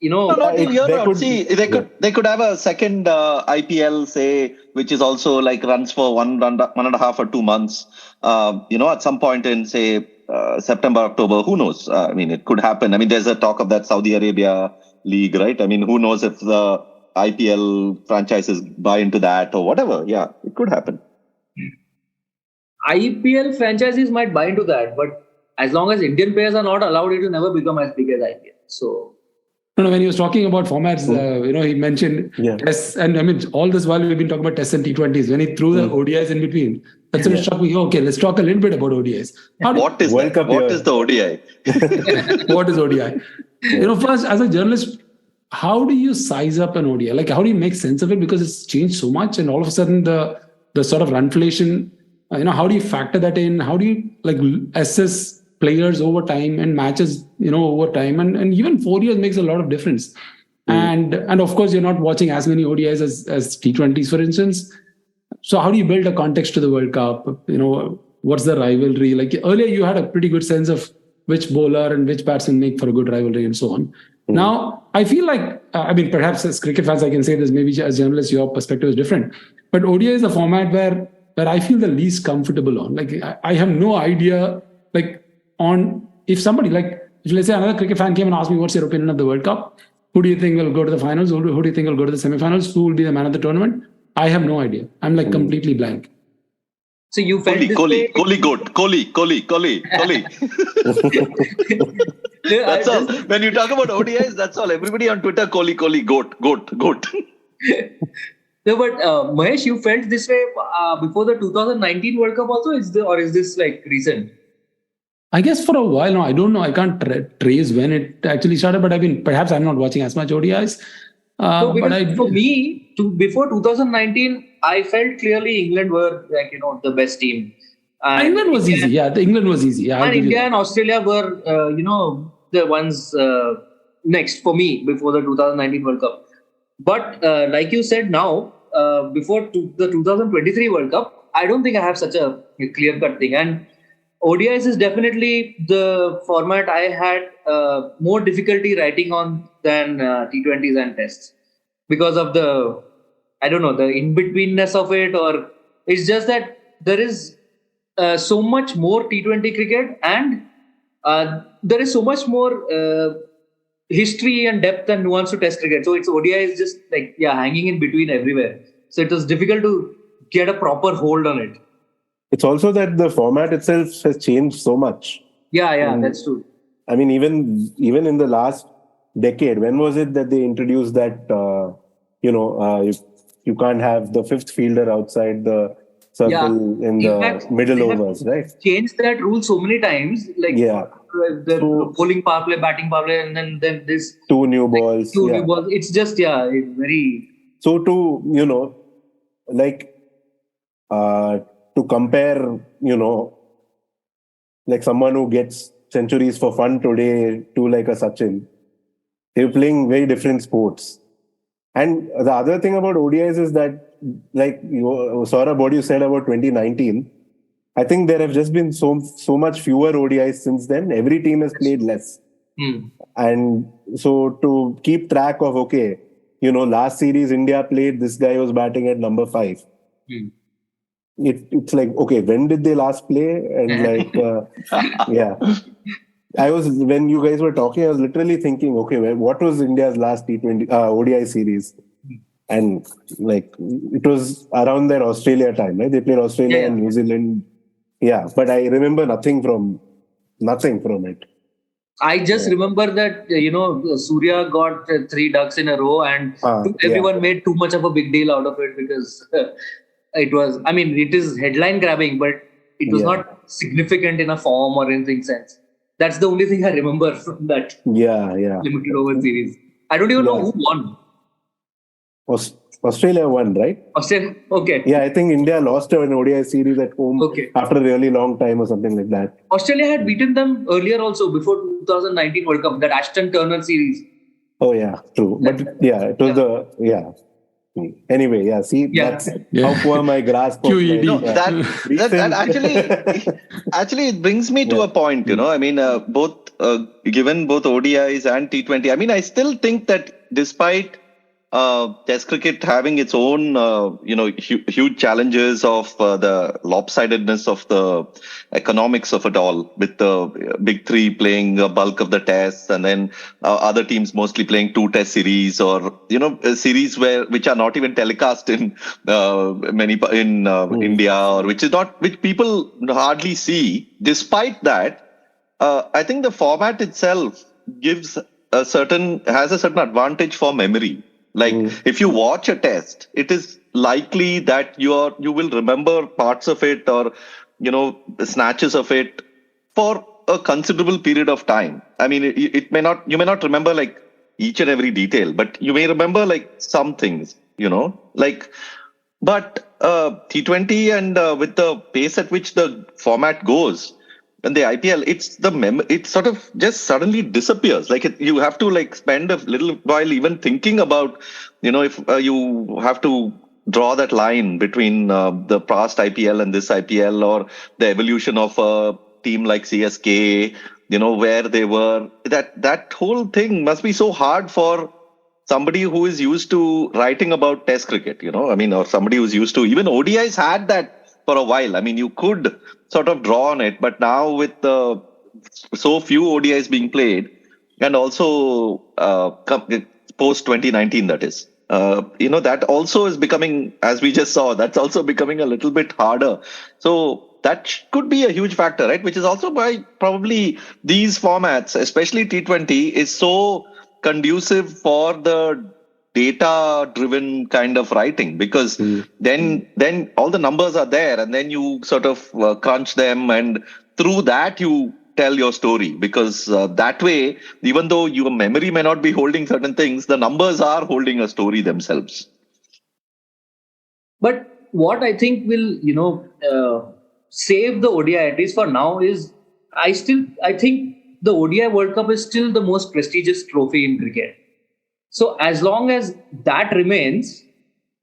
No, not in year round. See, they could have a second IPL, say, which is also like runs for 1.5 or 2 months. At some point in say September, October. Who knows? I mean, it could happen. I mean, there's a talk of that Saudi Arabia league, right? I mean, who knows if the IPL franchises buy into that or whatever. Yeah, it could happen. IPL franchises might buy into that, but as long as Indian players are not allowed, it will never become as big as IPL. So. No, when he was talking about formats, he mentioned tests, and I mean, all this while we've been talking about tests and T20s. When he threw the ODIs in between, that's when it struck me. Okay, let's talk a little bit about ODIs. What is the ODI? What is ODI? First, as a journalist, how do you size up an ODI? Like, how do you make sense of it? Because it's changed so much, and all of a sudden, the sort of runflation. How do you factor that in? How do you assess players over time and matches, over time, and even 4 years makes a lot of difference. And of course, you're not watching as many ODIs as T20s, for instance. So how do you build a context to the World Cup? What's the rivalry? Like earlier, you had a pretty good sense of which bowler and which batsman make for a good rivalry and so on. Now, I feel like, perhaps as cricket fans, I can say this, maybe as journalists, your perspective is different. But ODI is a format where I feel the least comfortable on. Like, I have no idea, on if somebody if let's say another cricket fan came and asked me what's your opinion of the World Cup, who do you think will go to the finals, who do you think will go to the semi-finals, who will be the man of the tournament, I have no idea. I'm completely blank. So you felt Kohli goat. That's all. When you talk about ODIs, that's all. Everybody on Twitter, Kohli goat. No, but Mahesh, you felt this way before the 2019 World Cup also, is this recent? I guess for a while now, I don't know. I can't trace when it actually started, but perhaps I'm not watching as much ODIs. For me, before 2019, I felt clearly England were the best team. England was easy. Yeah, England was easy. Yeah, and India and Australia were, the ones next for me before the 2019 World Cup. But like you said now, before the 2023 World Cup, I don't think I have such a clear-cut thing. And ODIs is definitely the format I had more difficulty writing on than T20s and tests because of the in-betweenness of it, or it's just that there is so much more T20 cricket and there is so much more history and depth and nuance to test cricket. So its ODI is just hanging in between everywhere. So it was difficult to get a proper hold on it. It's also that the format itself has changed so much. Yeah, that's true. I mean, even in the last decade, when was it that they introduced that, you can't have the fifth fielder outside the circle in the middle overs, right? Changed that rule so many times. The bowling power play, batting power play, and then this two new balls. New balls. It's just, it's very... So to compare, someone who gets centuries for fun today to a Sachin, they're playing very different sports. And the other thing about ODIs is that, Saurabh, what you said about 2019, I think there have just been so much fewer ODIs since then. Every team has played less. And so to keep track of, last series India played, this guy was batting at number 5. It's when did they last play? And when you guys were talking, I was literally thinking, what was India's last T20 ODI series? And it was around their Australia time, right? They played Australia and New Zealand. Yeah, but I remember nothing from it. I just remember that, Surya got 3 ducks in a row and everyone made too much of a big deal out of it because it was, it is headline grabbing, but it was not significant in a form or anything sense. That's the only thing I remember from that limited over series. I don't even know who won. Australia won, right? Australia, okay. Yeah, I think India lost an ODI series at home after a really long time or something like that. Australia had beaten them earlier also, before 2019 World Cup, that Ashton Turner series. Oh yeah, true. But it was Anyway, see, that's how poor my grasp of QED. No, like, that actually it brings me to a point. I mean, given both ODIs and T20, I mean, I still think that despite Test cricket having its own, huge challenges of the lopsidedness of the economics of it all, with the big three playing a bulk of the tests, and then other teams mostly playing 2 test series, or a series which are not even telecast in India, or which people hardly see. Despite that, I think the format itself has a certain advantage for memory. Like if you watch a test, it is likely that you will remember parts of it, or snatches of it for a considerable period of time. I mean, you may not remember like each and every detail, but you may remember like some things. But T20 and with the pace at which the format goes, and the IPL, it sort of just suddenly disappears. Like you have to like spend a little while even thinking about, if you have to draw that line between the past IPL and this IPL, or the evolution of a team like CSK, where they were. That whole thing must be so hard for somebody who is used to writing about Test cricket, or somebody who's used to, even ODIs had that for a while. I mean, you could sort of draw on it, but now with so few ODIs being played, and also post 2019, that is, that also is becoming, as we just saw, that's also becoming a little bit harder. So that could be a huge factor, right? Which is also why probably these formats, especially T20, is so conducive for the data driven kind of writing, because then all the numbers are there, and then you sort of crunch them, and through that you tell your story, because that way, even though your memory may not be holding certain things, the numbers are holding a story themselves. But what I think will save the ODI, at least for now, is I think the ODI World Cup is still the most prestigious trophy in cricket. So as long as that remains,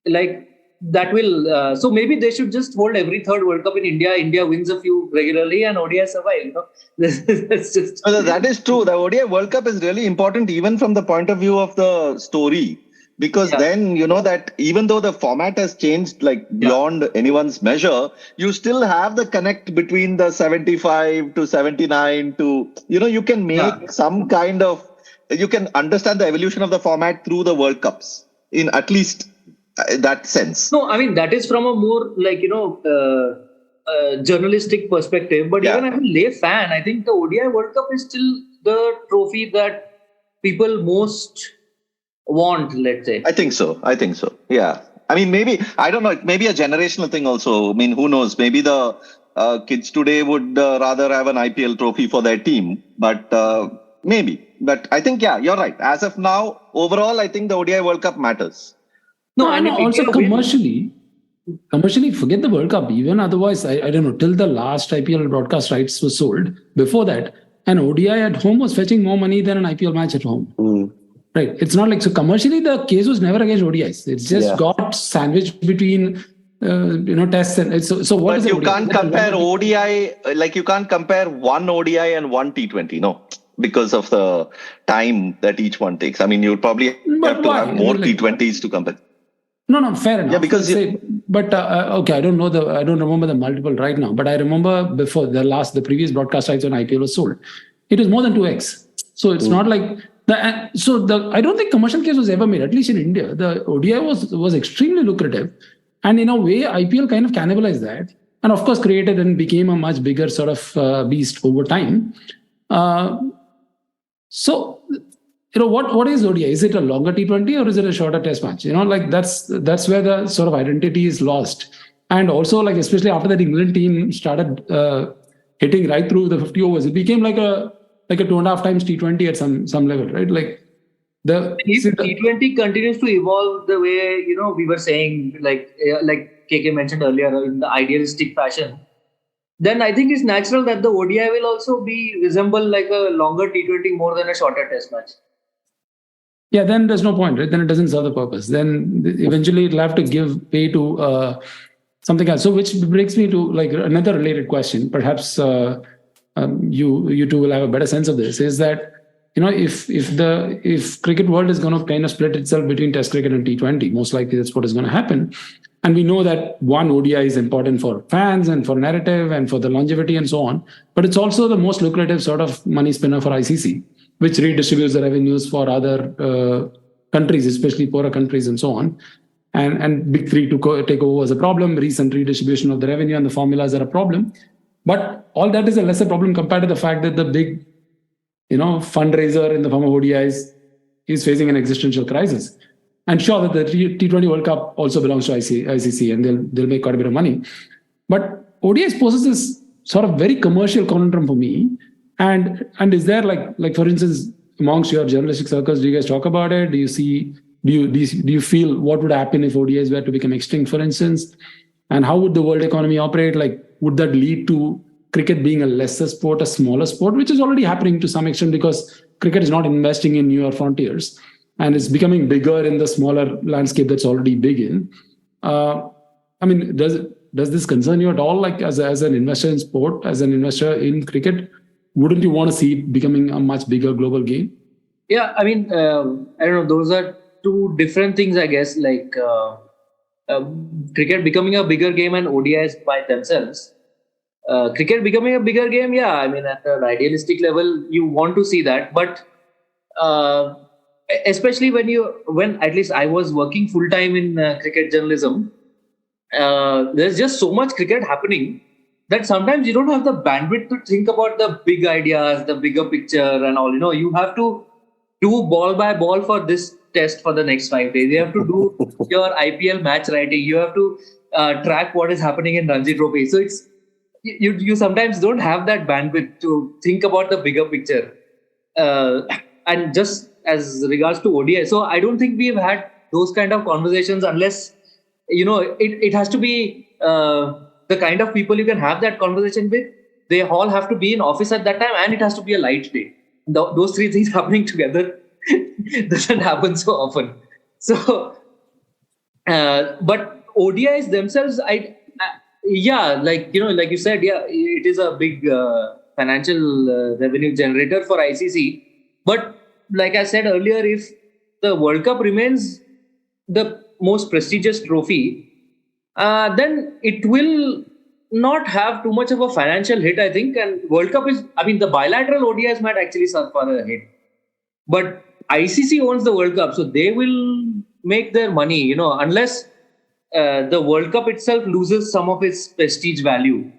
like that will, so maybe they should just hold every third World Cup in India. India wins a few regularly, and ODI survive. That's just. That is true. The ODI World Cup is really important, even from the point of view of the story, because then that even though the format has changed like beyond anyone's measure, you still have the connect between the 75 to 79 to you can make some kind of. You can understand the evolution of the format through the World Cups, in at least that sense. No, I mean, that is from a more like, journalistic perspective. But even as a lay fan, I think the ODI World Cup is still the trophy that people most want, let's say. I think so. Yeah. I mean, maybe, I don't know, it may be a generational thing also. I mean, who knows? Maybe the kids today would rather have an IPL trophy for their team, but maybe. But I think, you're right. As of now, overall, I think the ODI World Cup matters. No, and also commercially, forget the World Cup. Even otherwise, I don't know, till the last IPL broadcast rights were sold, before that, an ODI at home was fetching more money than an IPL match at home. Right. It's not like, so commercially, the case was never against ODIs. It's just got sandwiched between tests and so what. But you can't compare ODI, like you can't compare one ODI and one T20, no, because of the time that each one takes. I mean, you'll probably have to have more T20s to compare. No, fair enough. Yeah, because okay, I don't remember the multiple right now, but I remember before the previous broadcast rights when IPL was sold, it was more than 2x. So it's not like I don't think commercial case was ever made, at least in India. The ODI was extremely lucrative, and in a way, IPL kind of cannibalized that, and of course created and became a much bigger sort of beast over time. So, what is ODI? Is it a longer T20 or is it a shorter test match? That's where the sort of identity is lost. And also, like, especially after that England team started hitting right through the 50 overs, it became like a 2.5 times T20 at some level, right? Like if T20 continues to evolve the way, we were saying, like KK mentioned earlier, in the idealistic fashion, then I think it's natural that the ODI will also resemble like a longer T20 more than a shorter test match. Yeah, then there's no point, right? Then it doesn't serve the purpose. Then eventually it'll have to give pay to something else. So which brings me to like another related question. Perhaps you two will have a better sense of this. Is that if cricket world is going to kind of split itself between Test cricket and T20, most likely that's what is going to happen. And we know that one, ODI is important for fans and for narrative and for the longevity and so on. But it's also the most lucrative sort of money spinner for ICC, which redistributes the revenues for other countries, especially poorer countries and so on. And Big Three to take over was a problem. Recent redistribution of the revenue and the formulas are a problem. But all that is a lesser problem compared to the fact that the big, fundraiser in the form of ODIs is facing an existential crisis. And sure that the T20 World Cup also belongs to ICC and they'll make quite a bit of money. But ODIs poses this sort of very commercial conundrum for me. And is there like for instance, amongst your journalistic circles, do you guys talk about it? Do you feel what would happen if ODIs were to become extinct, for instance? And how would the world economy operate? Like, would that lead to cricket being a lesser sport, a smaller sport, which is already happening to some extent because cricket is not investing in newer frontiers and it's becoming bigger in the smaller landscape that's already big in. Does this concern you at all? Like as an investor in sport, as an investor in cricket, wouldn't you want to see it becoming a much bigger global game? Yeah, I don't know. Those are two different things, I guess. Like cricket becoming a bigger game and ODIs by themselves. Cricket becoming a bigger game, yeah. At an idealistic level, you want to see that, but especially when at least I was working full time in cricket journalism, there's just so much cricket happening that sometimes you don't have the bandwidth to think about the big ideas, the bigger picture, and all. You have to do ball by ball for this test for the next 5 days. You have to do your IPL match writing. You have to track what is happening in Ranji Trophy. So it's you sometimes don't have that bandwidth to think about the bigger picture. And just as regards to ODI, so I don't think we've had those kind of conversations unless, it has to be the kind of people you can have that conversation with. They all have to be in office at that time and it has to be a light day. Those three things happening together doesn't happen so often. So, but ODIs themselves, like you said, yeah, it is a big financial revenue generator for ICC. But like I said earlier, if the World Cup remains the most prestigious trophy, then it will not have too much of a financial hit, I think. And World Cup the bilateral ODIs might actually suffer a hit. But ICC owns the World Cup, so they will make their money, unless the World Cup itself loses some of its prestige value.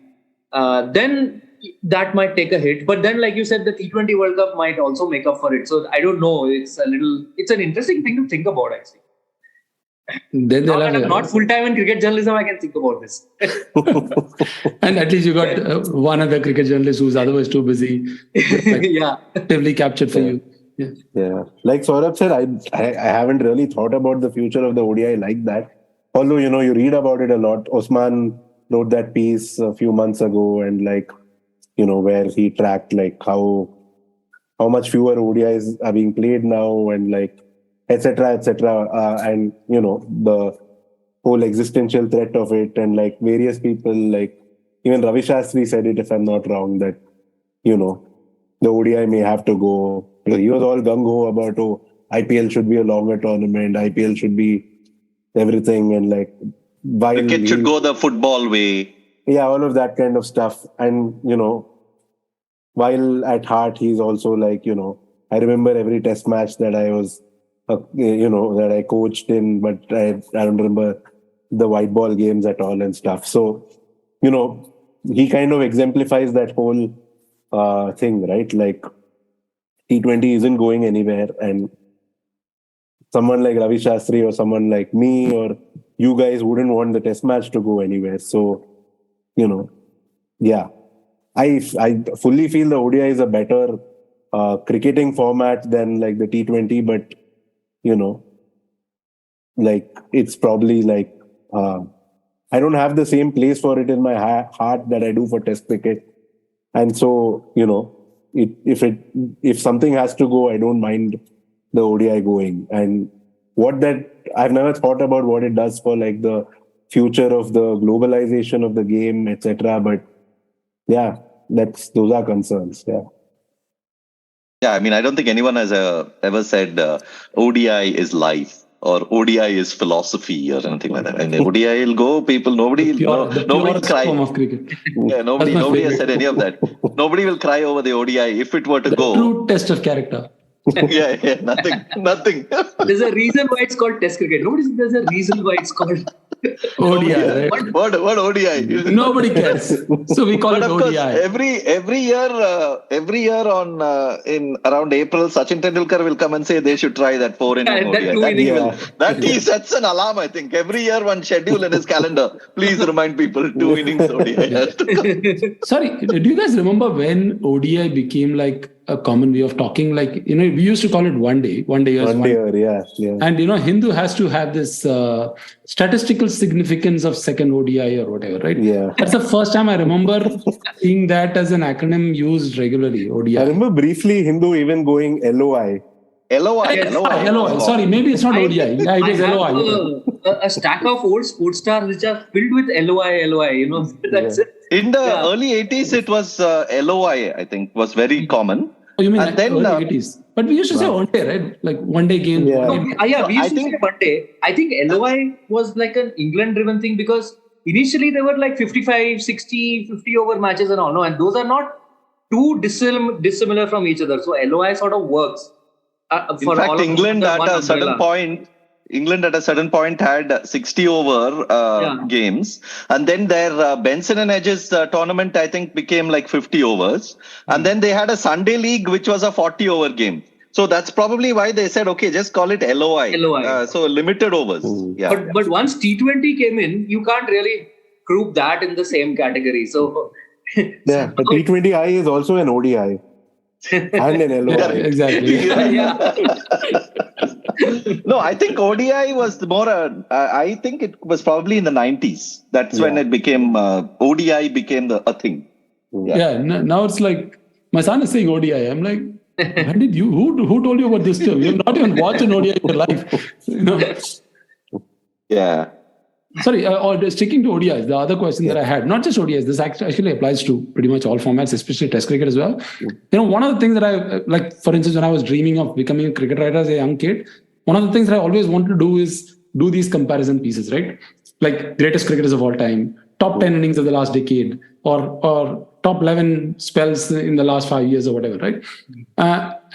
Then that might take a hit. But then, like you said, the T20 World Cup might also make up for it. So I don't know. It's an interesting thing to think about, actually. Then now that I'm not full-time in cricket journalism, I can think about this. And at least you got one other cricket journalist who's otherwise too busy. Actively captured for you. Yeah. Like Saurabh said, I haven't really thought about the future of the ODI like that. Although, you read about it a lot. Osman wrote that piece a few months ago and where he tracked like how much fewer ODIs are being played now and like etc. And the whole existential threat of it and like various people, like even Ravi Shastri said it, if I'm not wrong, that the ODI may have to go. He was all gung-ho about IPL should be a longer tournament, IPL should be everything, and like cricket should go the football way. Yeah, all of that kind of stuff. And while at heart he's also like, I remember every test match that I was that I coached in, but I don't remember the white ball games at all and stuff. So, he kind of exemplifies that whole thing, right? Like T20 isn't going anywhere, and someone like Ravi Shastri or someone like me or you guys wouldn't want the test match to go anywhere. So, I fully feel the ODI is a better cricketing format than like the T20, but like it's probably like I don't have the same place for it in my heart that I do for test cricket. And so, if something has to go, I don't mind the ODI going, and I've never thought about what it does for like the future of the globalization of the game, etc. But yeah, those are concerns. Yeah. Yeah, I mean, I don't think anyone has ever said ODI is life or ODI is philosophy or anything like that. And ODI will go, nobody will cry. Form of cricket. Yeah, nobody has said any of that. Nobody will cry over the ODI if it were to go. True test of character. yeah, nothing. There's a reason why it's called Test cricket. There's a reason why it's called ODI. Right? What ODI? Nobody cares. So we call it ODI. Every year on in around April, Sachin Tendulkar will come and say they should try that 4-inning ODI. He sets an alarm. I think every year one schedule in his calendar. Please remind people 2 innings ODI. Sorry, do you guys remember when ODI became like a common way of talking? Like, we used to call it one day. Yeah. And Hindu has to have this statistical significance of second ODI or whatever, right? Yeah. That's the first time I remember seeing that as an acronym used regularly, ODI. I remember briefly Hindu even going LOI. LOI. Sorry, maybe it's not ODI. Yeah, it is LOI. A stack of old sports stars which are filled with LOI. That's it. In the early 80s, it was LOI, I think, was very common. Oh, you mean and then, early 80s? But we used to say one day, right? Like one day game. Yeah. We used to say one day. I think LOI was like an England-driven thing because initially there were like 55, 60, 50 over matches and all. No, and those are not too dissimilar from each other. So LOI sort of works. In fact, England at a certain point had 60 over games, and then their Benson and Hedges tournament, I think, became like 50 overs, and then they had a Sunday league which was a 40 over game. So that's probably why they said, okay, just call it LOI. So limited overs. Yeah. But once T20 came in, you can't really group that in the same category. So yeah, but T20I is also an ODI. And an LOI. Yeah, exactly. No, I think ODI was I think it was probably in the 90s. That's when it became, ODI became a thing. Yeah, now it's like, my son is saying ODI. I'm like, when did you, who told you about this term? You have not even watched an ODI in your life. Yeah. Sorry, or sticking to ODIs, the other question that I had, not just ODIs, this actually applies to pretty much all formats, especially Test cricket as well. One of the things that I, like, for instance, when I was dreaming of becoming a cricket writer as a young kid, one of the things that I always wanted to do is do these comparison pieces, right? Like greatest cricketers of all time, top 10 innings of the last decade, or top 11 spells in the last 5 years or whatever, right?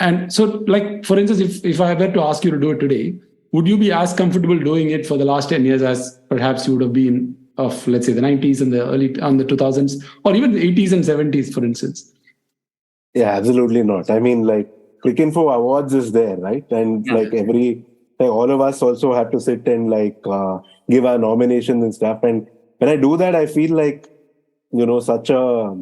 And so, like, for instance, if I were to ask you to do it today, would you be as comfortable doing it for the last 10 years as perhaps you would have been of, let's say, the 90s and the the 2000s, or even the 80s and 70s, for instance? Yeah, absolutely not. I mean, like, Cricinfo Awards is there, right? And like all of us also have to sit and like give our nominations and stuff. And when I do that, I feel like, such a,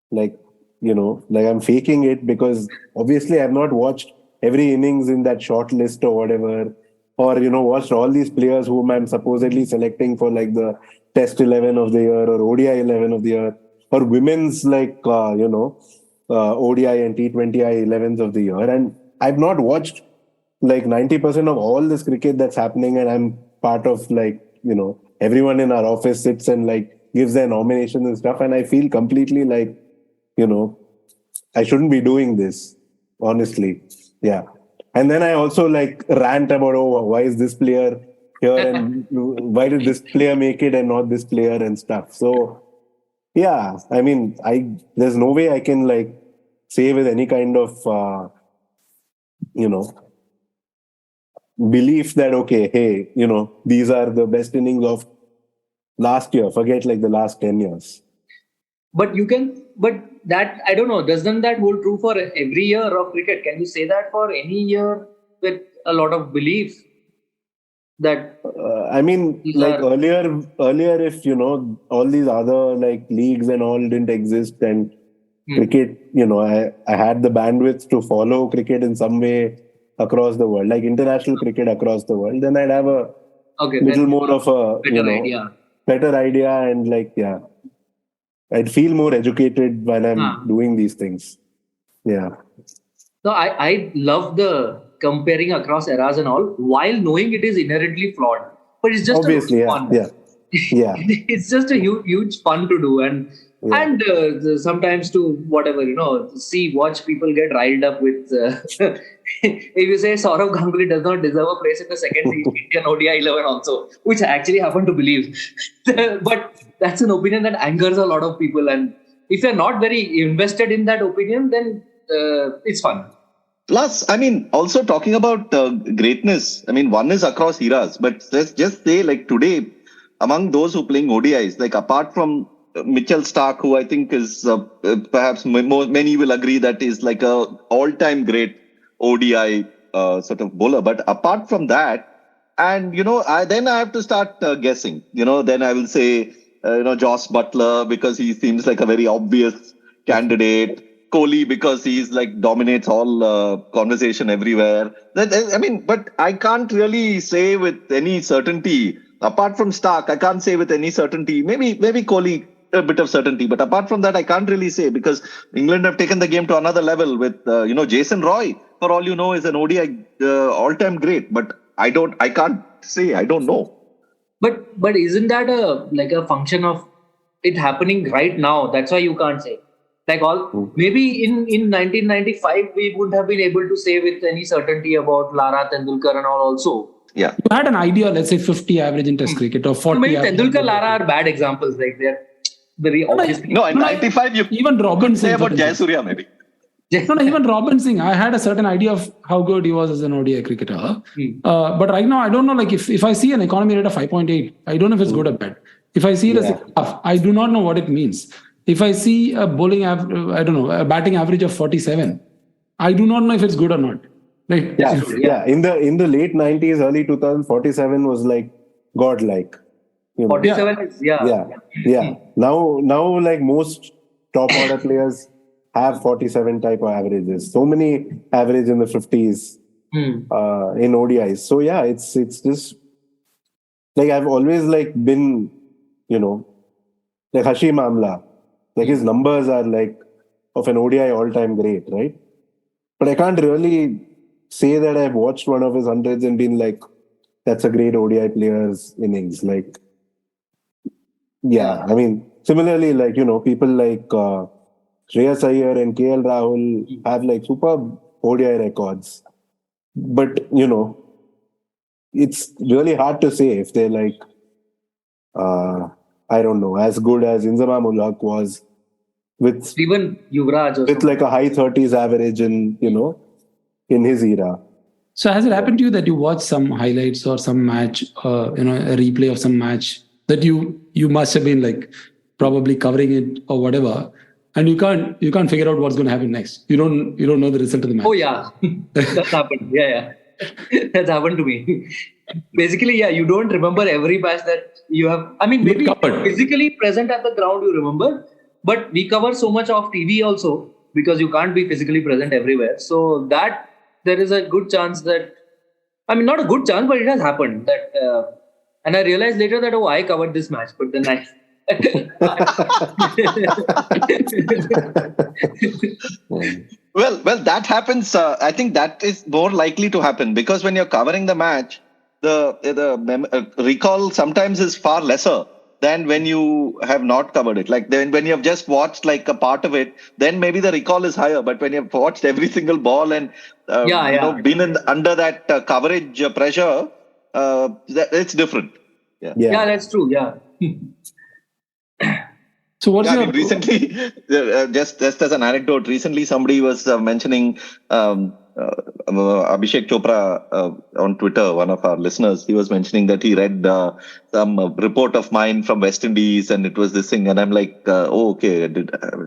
like I'm faking it because obviously I've not watched every innings in that short list or whatever, or, watched all these players whom I'm supposedly selecting for like the Test 11 of the year or ODI 11 of the year, or women's like, ODI and T20I 11s of the year. And I've not watched like 90% of all this cricket that's happening. And I'm part of like, everyone in our office sits and like gives their nominations and stuff. And I feel completely like, I shouldn't be doing this, honestly. Yeah. And then I also like rant about, why is this player here and why did this player make it and not this player and stuff. So yeah, I mean, there's no way I can like say with any kind of, belief that, okay, hey, these are the best innings of last year. Forget like the last 10 years. But that, I don't know, doesn't that hold true for every year of cricket? Can you say that for any year with a lot of belief? That I mean, like earlier, if, all these other like leagues and all didn't exist and cricket, I had the bandwidth to follow cricket in some way across the world, like international cricket across the world, then I'd have a little more of a, better idea and like, I'd feel more educated while I'm doing these things. Yeah. So I love the comparing across eras and all, while knowing it is inherently flawed. But it's just Obviously, fun. yeah. It's just a huge fun to do, and sometimes to watch people get riled up with. If you say Saurabh Ganguly does not deserve a place in the second Indian ODI 11 also, which I actually happen to believe, but that's an opinion that angers a lot of people, and if you're not very invested in that opinion, then it's fun. Plus, I mean, also talking about greatness, I mean, one is across eras, but let's just say like today, among those who playing ODIs, like apart from Mitchell Starc, who I think is perhaps many will agree that is like a all-time great ODI sort of bowler. But apart from that, and then I have to start guessing. Then I will say Joss Butler because he seems like a very obvious candidate. Kohli because he's like dominates all conversation everywhere. But I can't really say with any certainty. Apart from Starc, I can't say with any certainty. Maybe Kohli, a bit of certainty. But apart from that, I can't really say because England have taken the game to another level with, Jason Roy, for all you know, is an ODI all-time great. But I can't say. I don't know. But isn't that a function of it happening right now? That's why you can't say. Maybe in 1995 we wouldn't have been able to say with any certainty about Lara, Tendulkar and all also. Yeah. You had an idea, let's say 50 average in Test cricket or 40. Maybe Tendulkar, Lara are bad examples. Like they're very obvious. No, in 95 you even Robin say about Jayasuriya maybe. No, even Robin Singh, I had a certain idea of how good he was as an ODI cricketer. But right now, I don't know, like if I see an economy rate of 5.8, I don't know if it's good or bad. If I see it as tough, I do not know what it means. If I see a a batting average of 47, I do not know if it's good or not. Right? Yeah. In the late 90s, early 2000s, 47 was like godlike. 47 is Now like most top order players have 47 type of averages. So many average in the 50s in ODIs. So yeah, it's just like I've always like been, like Hashim Amla. Like his numbers are like of an ODI all-time great, right? But I can't really say that I've watched one of his hundreds and been like, that's a great ODI player's innings. Like, I mean, similarly, like, people like Shreyas Iyer and KL Rahul have like superb ODI records. But, it's really hard to say if they're like, I don't know, as good as Inzamam ul Haq was with even Yuvraj with like a high 30s average in his era. So has it happened to you that you watch some highlights or some match, a replay of some match that you must have been like probably covering it or whatever, and you can't figure out what's going to happen next. You don't know the result of the match. Oh yeah, that's happened. Yeah, that's happened to me. Basically, you don't remember every match that you have. I mean, maybe physically present at the ground you remember, but we cover so much off TV also because you can't be physically present everywhere. So that there is a good chance that, I mean, not a good chance, but it has happened that, and I realized later that I covered this match, but then I. Well, that happens. I think that is more likely to happen because when you're covering the match, the recall sometimes is far lesser than when you have not covered it. Like then when you have just watched like a part of it, then maybe the recall is higher. But when you've watched every single ball and been under that coverage pressure, it's different. Yeah, that's true. Yeah. So what's your recently? Just as an anecdote, recently somebody was mentioning Abhishek Chopra on Twitter. One of our listeners, he was mentioning that he read some report of mine from West Indies, and it was this thing. And I'm like, okay.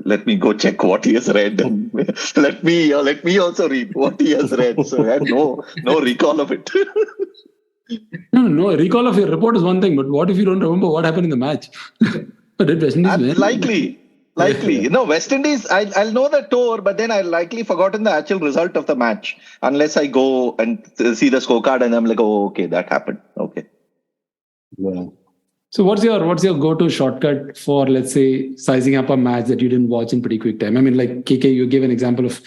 Let me go check what he has read, and let me also read what he has read. So I had no recall of it. No. Recall of your report is one thing, but what if you don't remember what happened in the match? Did West Indies win? Likely. West Indies, I'll know the tour, but then I'll likely forgotten the actual result of the match unless I go and see the scorecard and I'm like, okay, that happened. Okay. Yeah. So what's your go-to shortcut for, let's say, sizing up a match that you didn't watch in pretty quick time? I mean, like KK, you gave an example of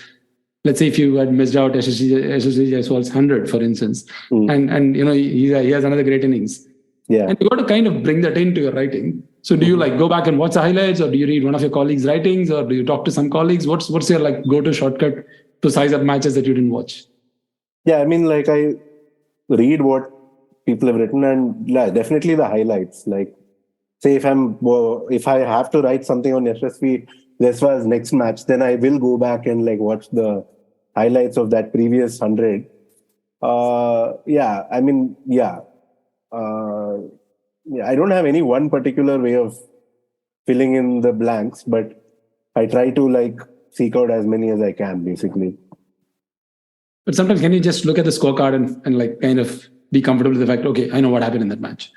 let's say if you had missed out SSG Jaiswal's 100, for instance, and he has another great innings. Yeah. And you got to kind of bring that into your writing. So do you like go back and watch the highlights, or do you read one of your colleagues' writings, or do you talk to some colleagues? What's your like go-to shortcut to size up matches that you didn't watch? Yeah, I mean, like I read what people have written, and yeah, definitely the highlights. Like, say if I have to write something on SSV Jaiswal's next match, then I will go back and like watch the highlights of that previous 100. I don't have any one particular way of filling in the blanks, but I try to like seek out as many as I can, basically. But sometimes can you just look at the scorecard and like kind of be comfortable with the fact, okay, I know what happened in that match?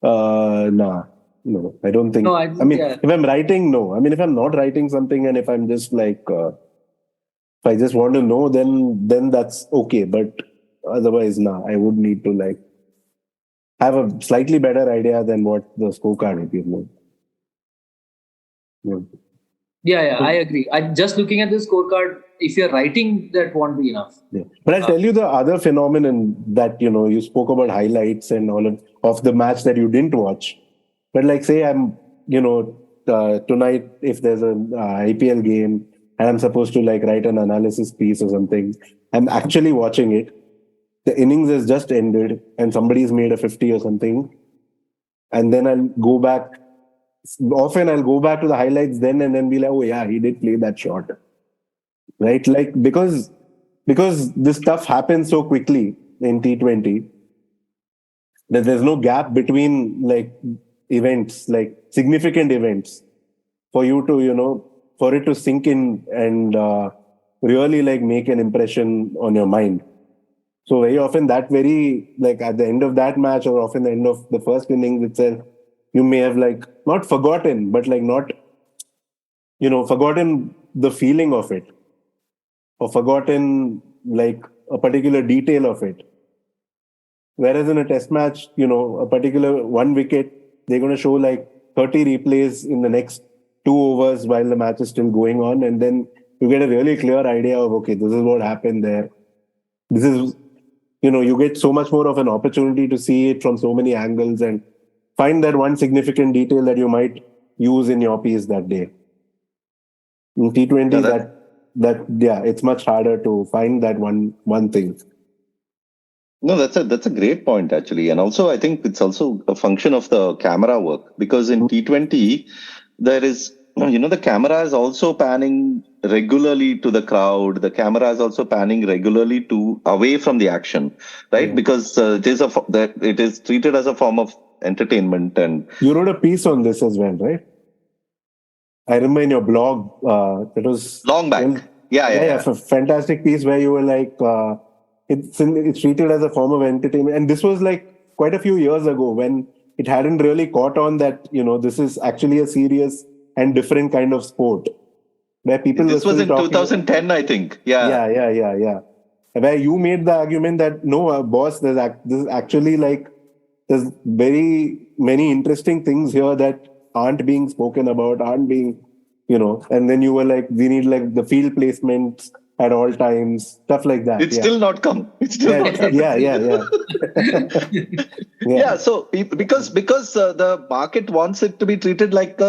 No, I don't think. No, if I'm writing, no. I mean, if I'm not writing something and if I'm just like, if I just want to know, then that's okay. But otherwise, I would need to like have a slightly better idea than what the scorecard would give me. Yeah, I agree. Just looking at the scorecard, if you're writing, that won't be enough. Yeah. But I'll tell you the other phenomenon that, you spoke about highlights and all of the match that you didn't watch. But like say I'm, tonight, if there's an IPL game and I'm supposed to like write an analysis piece or something, I'm actually watching it. The innings has just ended and somebody's made a 50 or something. And then I'll go back. Often I'll go back to the highlights then and then be like, oh yeah, he did play that shot. Right? Like, because this stuff happens so quickly in T20 that there's no gap between like events, like significant events for you to, for it to sink in and really like make an impression on your mind. So very often that like at the end of that match or often the end of the first innings itself, you may have like not forgotten, but like not, forgotten the feeling of it or forgotten like a particular detail of it. Whereas in a test match, a particular one wicket, they're going to show like 30 replays in the next 2 overs while the match is still going on. And then you get a really clear idea of, okay, this is what happened there. This is, you get so much more of an opportunity to see it from so many angles and find that one significant detail that you might use in your piece that day. In T20, it's much harder to find that one thing. No, that's a great point actually, and also I think it's also a function of the camera work because in T20 there is the camera is also panning regularly to the crowd. The camera is also panning regularly away from the action, right? Because it is treated as a form of entertainment. And you wrote a piece on this as well, right? I remember in your blog, it was long back. Yeah. A fantastic piece where you were like, it's treated as a form of entertainment. And this was like quite a few years ago when it hadn't really caught on that, this is actually a serious and different kind of sport. Where people this was in 2010, I think. Yeah. Where you made the argument that, no, boss, this is actually like, there's very many interesting things here that aren't being spoken about, aren't being, and then you were like, we need like the field placements at all times, stuff like that. It's still not come. It's still not come. Yeah. So because the market wants it to be treated like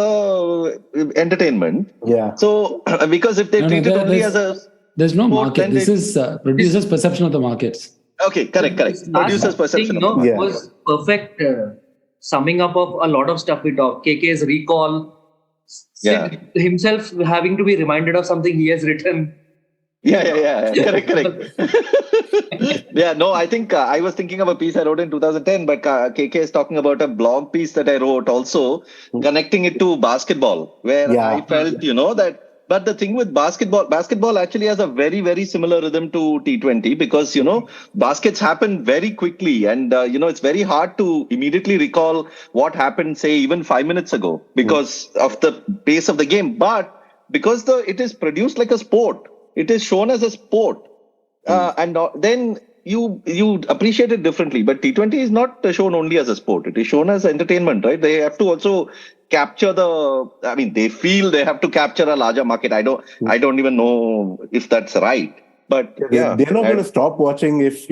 entertainment. Yeah. So because if they treat it only as a there's no market. This is producers' perception of the markets. Okay, correct. Producers' perception. It was perfect summing up of a lot of stuff we talked. KK's recall. Sid himself having to be reminded of something he has written. Yeah. Correct. I think I was thinking of a piece I wrote in 2010, but KK is talking about a blog piece that I wrote also, connecting it to basketball, where I felt, that. But the thing with basketball actually has a very, very similar rhythm to T20 because, baskets happen very quickly and, it's very hard to immediately recall what happened, say, even 5 minutes ago because of the pace of the game. But because it is produced like a sport, it is shown as a sport. And then you appreciate it differently. But T20 is not shown only as a sport. It is shown as entertainment, right? They have to also capture they feel they have to capture a larger market. I don't even know if that's right. But they're not going to stop watching if,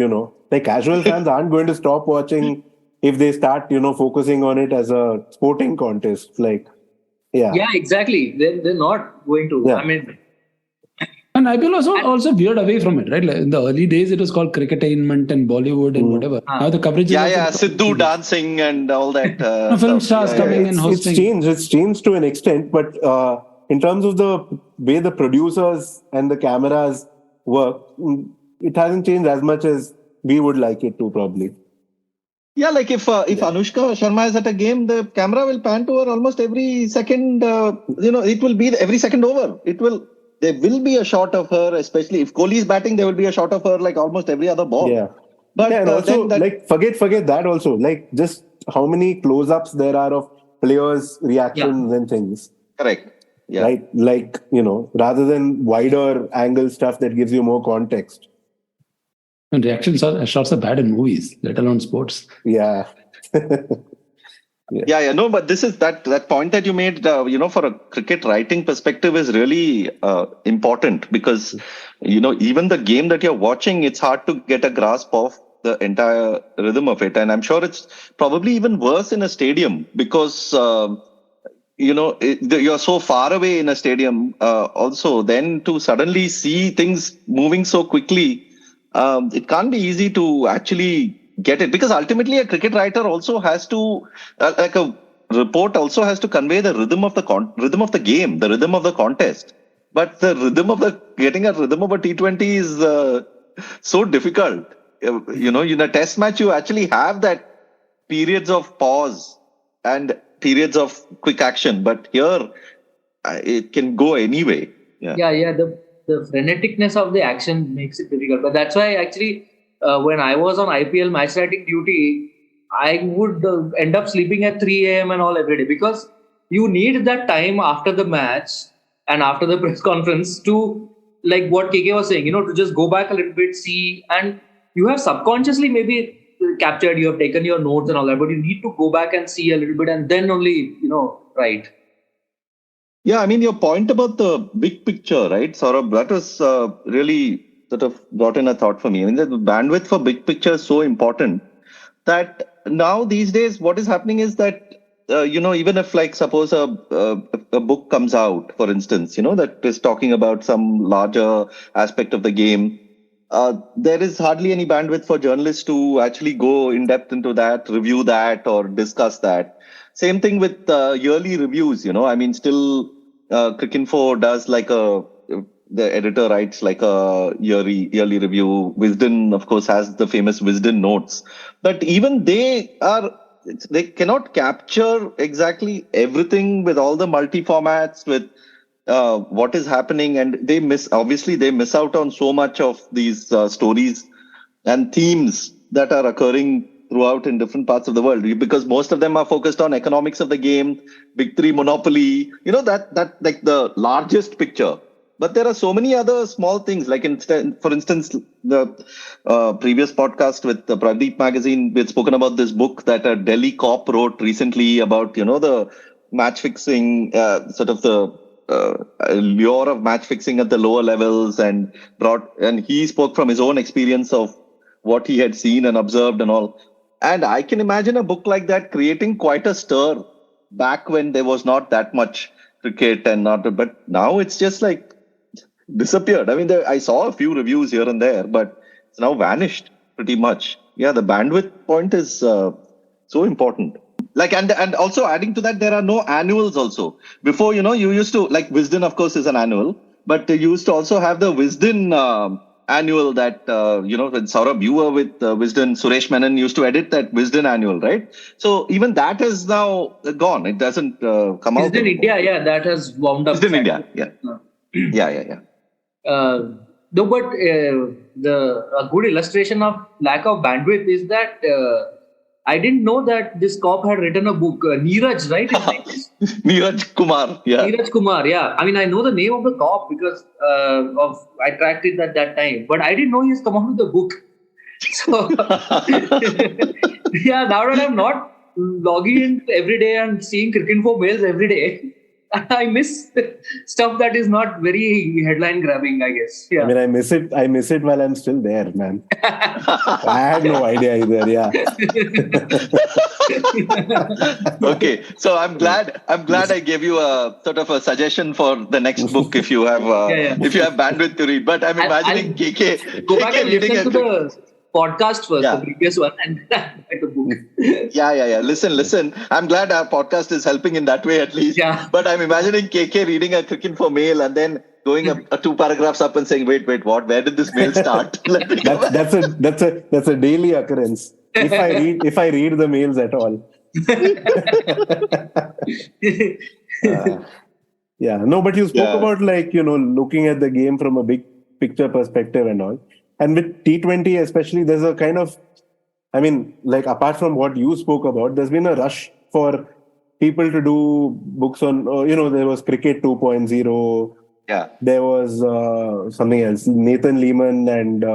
like casual fans aren't going to stop watching if they start, focusing on it as a sporting contest. Like, Yeah, exactly. They're not going to. Yeah. I mean, and IPL also veered away from it, right? Like in the early days, it was called cricketainment and Bollywood and whatever. Now the coverage is Sidhu dancing and all that. Film stars coming and hosting. It's changed to an extent, but in terms of the way the producers and the cameras work, it hasn't changed as much as we would like it to, probably. Yeah, like if Anushka Sharma is at a game, the camera will pan to her almost every second. It will be every second over. There will be a shot of her, especially if Kohli is batting. There will be a shot of her like almost every other ball. Yeah, but and also forget that also. Like just how many close-ups there are of players' reactions and things. Correct. Yeah. Right. Like rather than wider angle stuff that gives you more context. And shots are bad in movies, let alone sports. Yeah. No, but this is that point that you made, for a cricket writing perspective is really important because, even the game that you're watching, it's hard to get a grasp of the entire rhythm of it. And I'm sure it's probably even worse in a stadium because, you're so far away in a stadium also. Then to suddenly see things moving so quickly, it can't be easy to actually get it because ultimately a cricket writer also has to like a report also has to convey the rhythm of the rhythm of the game, the rhythm of the contest. But the rhythm of getting a rhythm of a T20 is so difficult. In a test match you actually have that periods of pause and periods of quick action, but here it can go anyway. The freneticness of the action makes it difficult. But that's why actually when I was on IPL match writing duty, I would end up sleeping at 3 a.m. and all every day because you need that time after the match and after the press conference to, like what KK was saying, to just go back a little bit, see, and you have subconsciously maybe captured, you have taken your notes and all that, but you need to go back and see a little bit and then only, write. Yeah, I mean, your point about the big picture, right, Saurabh, that was really sort of brought in a thought for me. I mean, the bandwidth for big picture is so important that now these days what is happening is that, even if like suppose a book comes out, for instance, that is talking about some larger aspect of the game, there is hardly any bandwidth for journalists to actually go in depth into that, review that or discuss that. Same thing with yearly reviews, I mean, still Cricinfo does like the editor writes like a yearly review. Wisden, of course, has the famous Wisden notes. But even they cannot capture exactly everything with all the multi-formats, with what is happening. And they miss out on so much of these stories and themes that are occurring throughout in different parts of the world, because most of them are focused on economics of the game, big three monopoly, that like the largest picture. But there are so many other small things, like for instance, the previous podcast with the Pradeep magazine, we had spoken about this book that a Delhi cop wrote recently about, the match fixing, sort of the lure of match fixing at the lower levels, and he spoke from his own experience of what he had seen and observed and all. And I can imagine a book like that creating quite a stir back when there was not that much cricket but now it's just like disappeared. I mean, I saw a few reviews here and there, but it's now vanished pretty much. Yeah, the bandwidth point is so important. Like, and also adding to that, there are no annuals also. Before, you used to, like Wisden, of course, is an annual, but you used to also have the Wisden annual that, when Saurabh, you were with Wisden, Suresh Menon used to edit that Wisden annual, right? So even that is now gone. It doesn't come out. Wisden India, that has wound up. Wisden India, yeah. No, but a good illustration of lack of bandwidth is that I didn't know that this cop had written a book. Neeraj, right? Neeraj Kumar, yeah. Neeraj Kumar, yeah. I mean, I know the name of the cop because I tracked it at that time, but I didn't know he's come out with a book. So, yeah, now that I'm not logging in every day and seeing Cricinfo mails every day, I miss stuff that is not very headline grabbing, I guess. Yeah. I mean, I miss it while I'm still there, man. I had no idea either. Yeah. Okay, so I'm glad I gave you a sort of a suggestion for the next book if you have if you have bandwidth to read. But I'm imagining KK go back and reading listen to the podcast first, the previous one, and then the book. Yeah. Listen. I'm glad our podcast is helping in that way at least. Yeah. But I'm imagining KK reading a Cricinfo mail and then going a 2 paragraphs up and saying, wait, what? Where did this mail start? That's a daily occurrence. If I read the mails at all. But you spoke about looking at the game from a big picture perspective and all. And with T20 especially, there's a kind of, apart from what you spoke about, there's been a rush for people to do books on, there was Cricket 2.0. Yeah. There was something else. Nathan Lehman and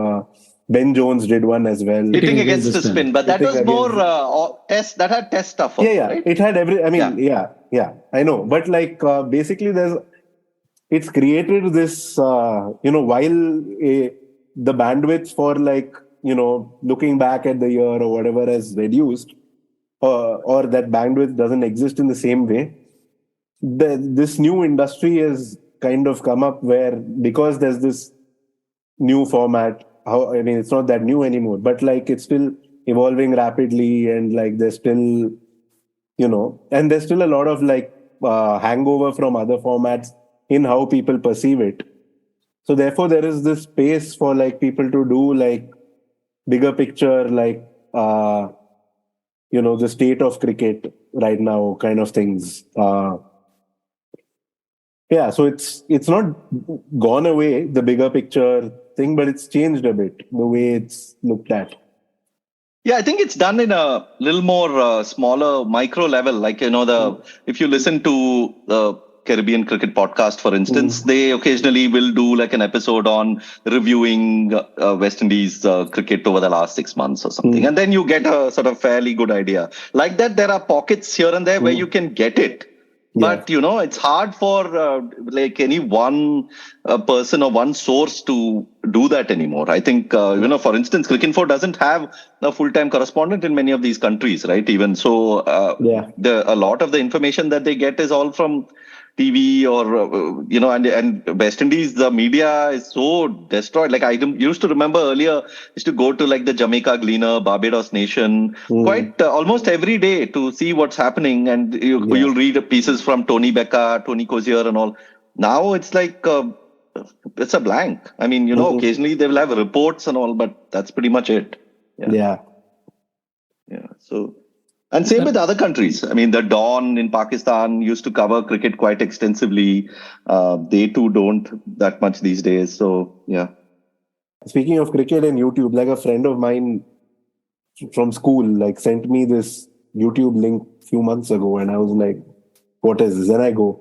Ben Jones did one as well. Hitting against the spin, but that was more test. That had test stuff. Also, right? It had every. I know. But basically, it's created this. While the bandwidth for looking back at the year or whatever has reduced, or that bandwidth doesn't exist in the same way. This new industry has kind of come up where, because there's this new format. It's not that new anymore, but it's still evolving rapidly, and there's still, and there's still a lot of hangover from other formats in how people perceive it. So therefore, there is this space for people to do bigger picture, the state of cricket right now kind of things. So it's not gone away, the bigger picture thing, but it's changed a bit, the way it's looked at. Yeah, I think it's done in a little more smaller micro level. If you listen to the Caribbean Cricket Podcast, for instance, they occasionally will do an episode on reviewing West Indies cricket over the last 6 months or something. And then you get a sort of fairly good idea. Like that, there are pockets here and there where you can get it. But, it's hard for any one person or one source to do that anymore. I think, for instance, Cricinfo doesn't have a full-time correspondent in many of these countries, right? Even so, a lot of the information that they get is all from TV or, and West Indies, the media is so destroyed. I used to remember earlier, used to go to the Jamaica Gleaner, Barbados Nation, quite almost every day to see what's happening. And you'll read pieces from Tony Becca, Tony Cozier and all. Now it's it's a blank. Occasionally they will have reports and all, but that's pretty much it. Yeah. So... And same with other countries. The Dawn in Pakistan used to cover cricket quite extensively. They too don't that much these days. So, yeah. Speaking of cricket and YouTube, a friend of mine from school, sent me this YouTube link a few months ago. And I was like, what is this? And I go,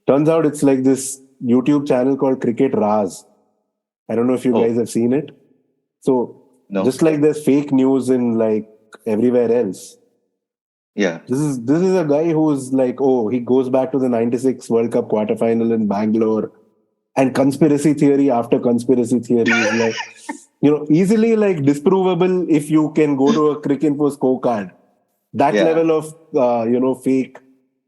turns out it's this YouTube channel called Cricket Raz. I don't know if you guys have seen it. So, just like there's fake news in everywhere else. Yeah. This is a guy who's he goes back to the 96 World Cup quarterfinal in Bangalore, and conspiracy theory after conspiracy theory is easily disprovable if you can go to a Cricinfo scorecard. That level of fake.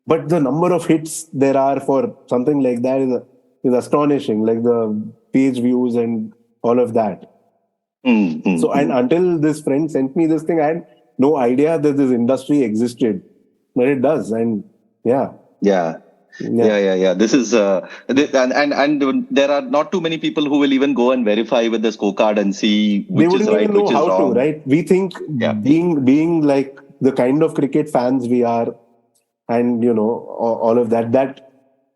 But the number of hits there are for something like that is astonishing, the page views and all of that. So, and until this friend sent me this thing, I had no idea that this industry existed, but it does. And Yeah. This is and there are not too many people who will even go and verify with the scorecard and see which is right, which is wrong. Right? We think being the kind of cricket fans we are, and all of that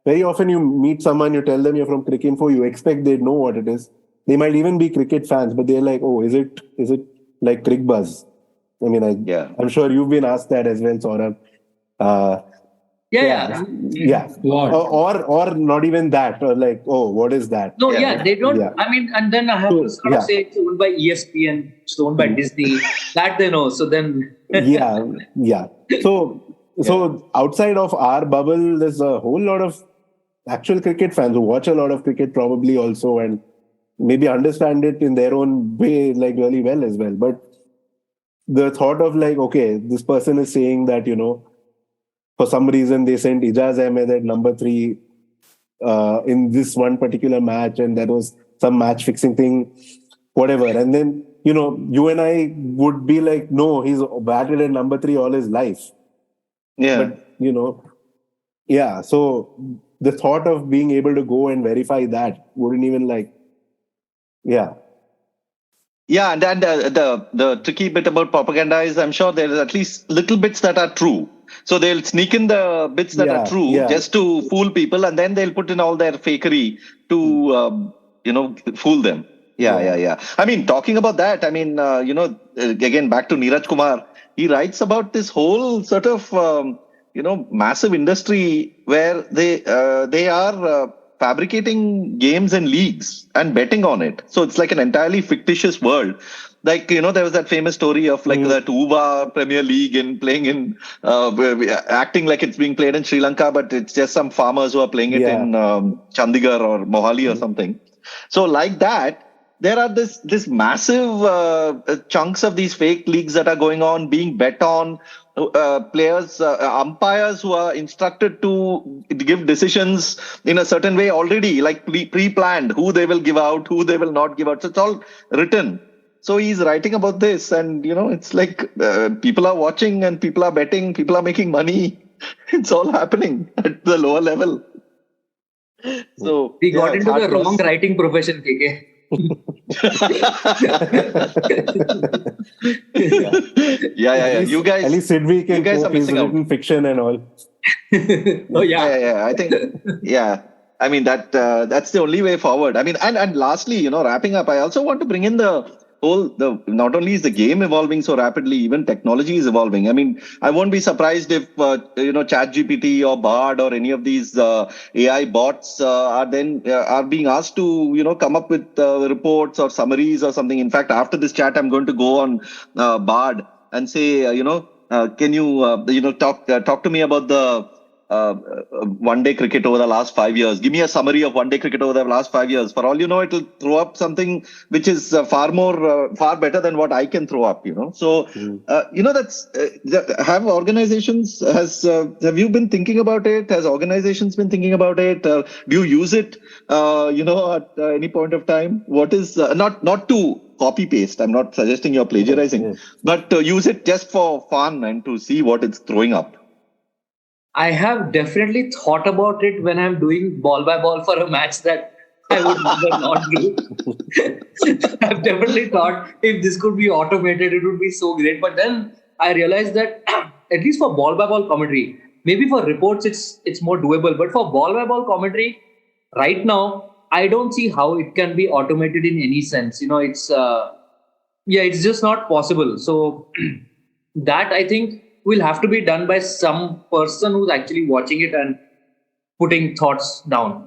very often you meet someone, you tell them you're from Cricinfo, you expect they'd know what it is. They might even be cricket fans, but they're like, oh, is it like Crick Buzz? I'm sure you've been asked that as well, Saurabh. What? Or not even that, or what is that? No, they don't. And then I have to sort of say it's owned by ESPN, it's owned by Disney. That they know. So then. So So outside of our bubble, there's a whole lot of actual cricket fans who watch a lot of cricket probably also, and maybe understand it in their own way, like really well as well. But the thought of like, okay, this person is saying that, for some reason they sent Ijaz Ahmed at number 3 in this one particular match, and that was some match fixing thing, whatever. And then, you and I would be like, no, he's batted at number 3 all his life. Yeah. But, yeah. So the thought of being able to go and verify that wouldn't even yeah. Yeah, and then the tricky bit about propaganda is I'm sure there is at least little bits that are true. So they'll sneak in the bits that are true just to fool people, and then they'll put in all their fakery to fool them. Yeah. I mean, talking about that, I mean, again back to Neeraj Kumar, he writes about this whole sort of massive industry where they are fabricating games and leagues and betting on it. So it's like an entirely fictitious world. Like, there was that famous story of like that Uva Premier League and playing in, acting like it's being played in Sri Lanka, but it's just some farmers who are playing it in Chandigarh or Mohali or something. So like that, there are this massive chunks of these fake leagues that are going on, being bet on. Players, umpires who are instructed to give decisions in a certain way already, like pre-planned, who they will give out, who they will not give out. So it's all written. So he's writing about this, and it's like people are watching and people are betting, people are making money. It's all happening at the lower level. So we got into the wrong writing profession, KK. Yeah. You guys, at least Sidvi can cope. He's written fiction and all. Oh yeah. I think I mean that's the only way forward. I mean, and lastly, wrapping up, I also want to bring in not only is the game evolving so rapidly, even technology is evolving. I mean, I won't be surprised if ChatGPT or Bard or any of these AI bots are being asked to come up with reports or summaries or something. In fact, after this chat, I'm going to go on Bard and say, can you talk to me about the one-day cricket over the last 5 years. Give me a summary of one-day cricket over the last 5 years. For all you know, it'll throw up something which is far better than what I can throw up. So that's have organizations have you been thinking about it? Has organizations been thinking about it? Do you use it? At any point of time? What is not to copy paste? I'm not suggesting you're plagiarizing, but use it just for fun and to see what it's throwing up. I have definitely thought about it when I'm doing ball by ball for a match that I would never not do. I've definitely thought if this could be automated, it would be so great. But then I realized that at least for ball by ball commentary, maybe for reports it's more doable. But for ball by ball commentary, right now, I don't see how it can be automated in any sense. It's just not possible. So that I think will have to be done by some person who's actually watching it and putting thoughts down.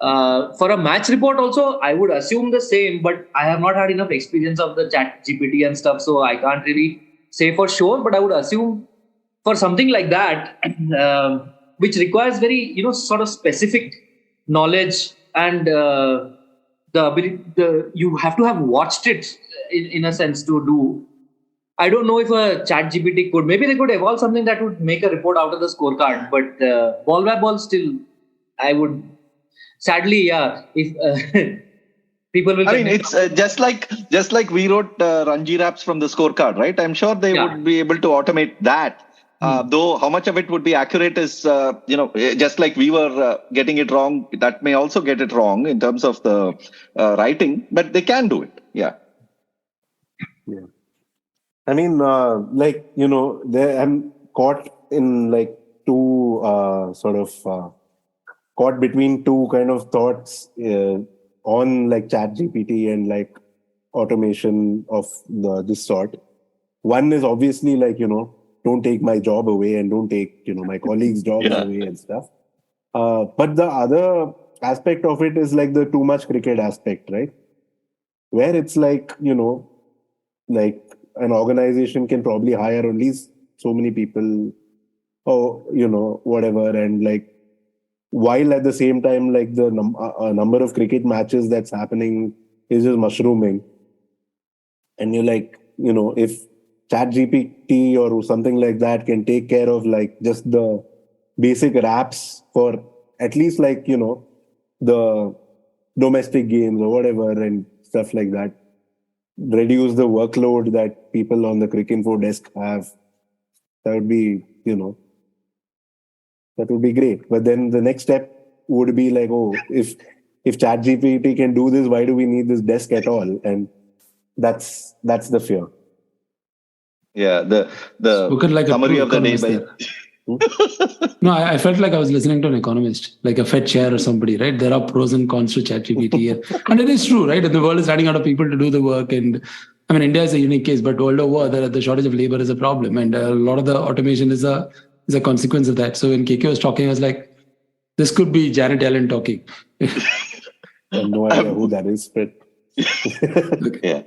For a match report also, I would assume the same, but I have not had enough experience of the chat GPT and stuff, so I can't really say for sure, but I would assume for something like that, which requires very, sort of specific knowledge and the ability, you have to have watched it in a sense to do. I don't know if a chat GPT could. Maybe they could evolve something that would make a report out of the scorecard. But ball by ball, still, I would. Sadly, if people will. I mean, it's just like we wrote Ranji raps from the scorecard, right? I'm sure they would be able to automate that. Though how much of it would be accurate is, just like we were getting it wrong, that may also get it wrong in terms of the writing, but they can do it. Yeah. I mean, I'm caught in caught between two kind of thoughts on like chat GPT and like automation of this sort. One is obviously don't take my job away and don't take, my colleagues' jobs away and stuff. But the other aspect of it is like the too much cricket aspect, right? Where it's like, like an organization can probably hire at least so many people or, whatever. And like, while at the same time, like the number of cricket matches that's happening is just mushrooming. And you're like, if ChatGPT or something like that can take care of like just the basic wraps for at least like, the domestic games or whatever and stuff like that, reduce the workload that people on the Cricinfo desk have, that would be, that would be great. But then the next step would be like, if ChatGPT can do this, why do we need this desk at all? And that's the fear. Yeah, the Spoken like summary a of the day by No, I felt like I was listening to an economist, like a Fed chair or somebody, right? There are pros and cons to ChatGPT. And it is true, right? The world is running out of people to do the work. And I mean, India is a unique case, but world over, the shortage of labor is a problem. And a lot of the automation is a consequence of that. So when KK was talking, I was like, this could be Janet Yellen talking. I have no idea who that is, but... Yeah,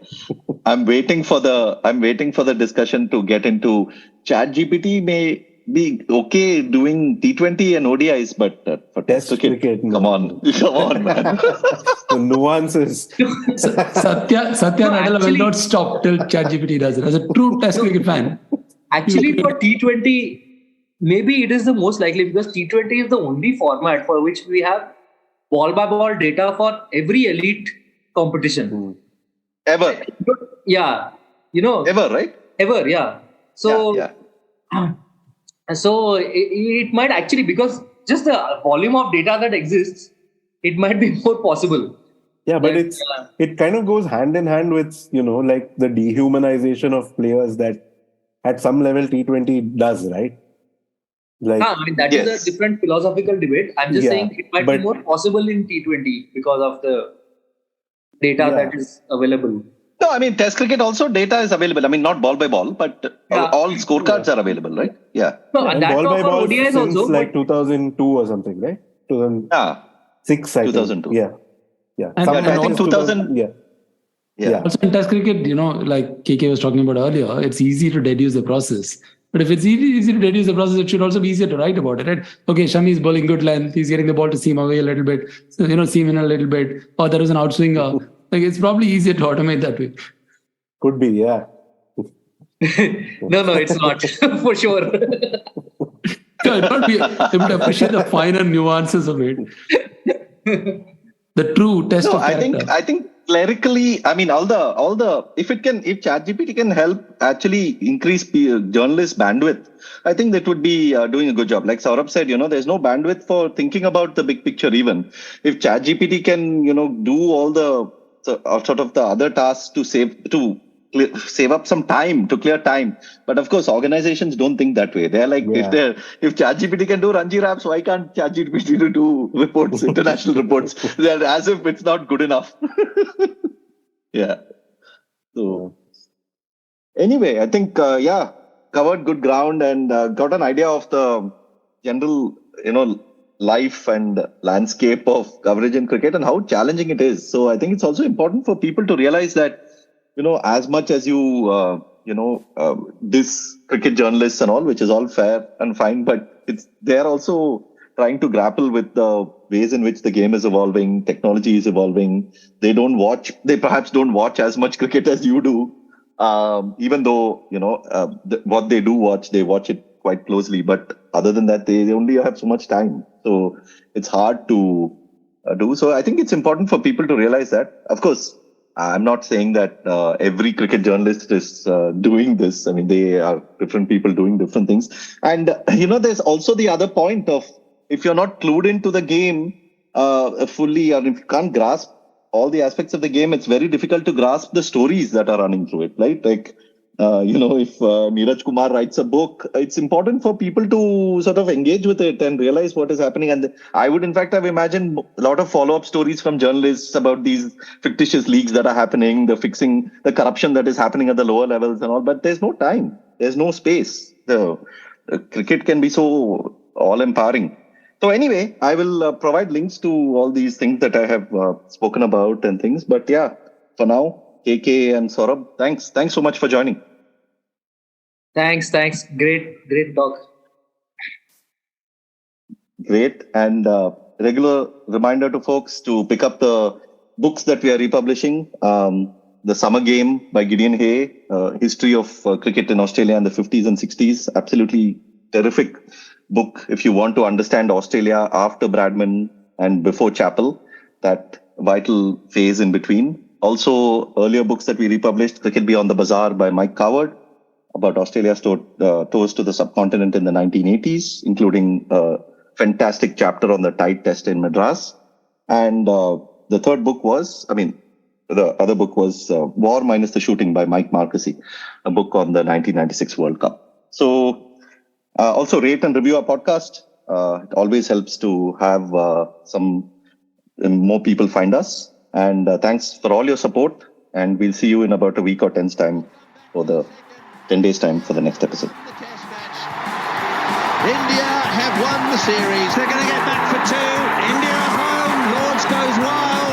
I'm waiting for the discussion to get into ChatGPT may be okay doing T20 and ODIs, but for Test cricket, come on, man. The nuances. Satya Nadella will not stop till ChatGPT does it. As a true Test cricket fan, actually for T20, maybe it is the most likely, because T20 is the only format for which we have ball by ball data for every elite competition. Ever. Yeah. Ever, right? Ever, yeah. So, yeah. So it might actually, because just the volume of data that exists, it might be more possible. Yeah, but it kind of goes hand in hand with, like the dehumanization of players that at some level T20 does, right? Like, I mean, that is a different philosophical debate. I'm just saying it might be more possible in T20 because of the data that is available. No, I mean, Test cricket also data is available. I mean, not ball by ball, but all scorecards are available, right? Yeah. No, and ball by ball ODIs since also, like 2002 or something, right? 2006, I 2002. think. Yeah. And I think 2000. Yeah. Also in Test cricket, like KK was talking about earlier, it's easy to deduce the process. But if it's easy to deduce the process, it should also be easier to write about it, right? Okay, Shami is bowling good length. He's getting the ball to seam away a little bit, seam in a little bit. Or there is an outswinger. Like, it's probably easier to automate that way. Could be, yeah. No, it's not for sure. They would appreciate the finer nuances of it. The true test of character. I think clerically, I mean, all the if ChatGPT can help actually increase journalist bandwidth, I think that would be doing a good job. Like Saurabh said, there's no bandwidth for thinking about the big picture. Even if ChatGPT can, do all the sort of the other tasks to save up some time, to clear time. But of course, organizations don't think that way. They're like, if ChatGPT can do Ranji Raps, why can't ChatGPT do reports, international reports? They're as if it's not good enough. Yeah. So anyway, I think, covered good ground and got an idea of the general, life and landscape of coverage in cricket and how challenging it is. So I think it's also important for people to realize that, as much as you, this cricket journalists and all, which is all fair and fine, but they're also trying to grapple with the ways in which the game is evolving, technology is evolving. They perhaps don't watch as much cricket as you do, even though, what they do watch, they watch it quite closely. But other than that, they only have so much time. So it's hard to do. So I think it's important for people to realize that. Of course, I'm not saying that every cricket journalist is doing this. I mean, they are different people doing different things. And, there's also the other point of, if you're not clued into the game fully, or if you can't grasp all the aspects of the game, it's very difficult to grasp the stories that are running through it, right? Like, if Neeraj Kumar writes a book, it's important for people to sort of engage with it and realize what is happening. And I would, in fact, have imagined a lot of follow-up stories from journalists about these fictitious leagues that are happening, the corruption that is happening at the lower levels and all. But there's no time. There's no space. Cricket can be so all-empowering. So anyway, I will provide links to all these things that I have spoken about and things. But yeah, for now, KK and Saurabh, thanks so much for joining. Thanks. Great talk. Great. And regular reminder to folks to pick up the books that we are republishing. The Summer Game by Gideon Hay, History of Cricket in Australia in the 50s and 60s. Absolutely terrific book if you want to understand Australia after Bradman and before Chappell, that vital phase in between. Also, earlier books that we republished, Cricket Beyond the Bazaar by Mike Coward, about Australia's tours to the subcontinent in the 1980s, including a fantastic chapter on the Tide Test in Madras. And the third book was, the other book was War Minus the Shooting by Mike Marquesi, a book on the 1996 World Cup. So also rate and review our podcast. It always helps to have some more people find us. And thanks for all your support. And we'll see you in about a week or 10 days time for the next episode. India have won the series. They're going to get back for two. India home. Lords goes wild.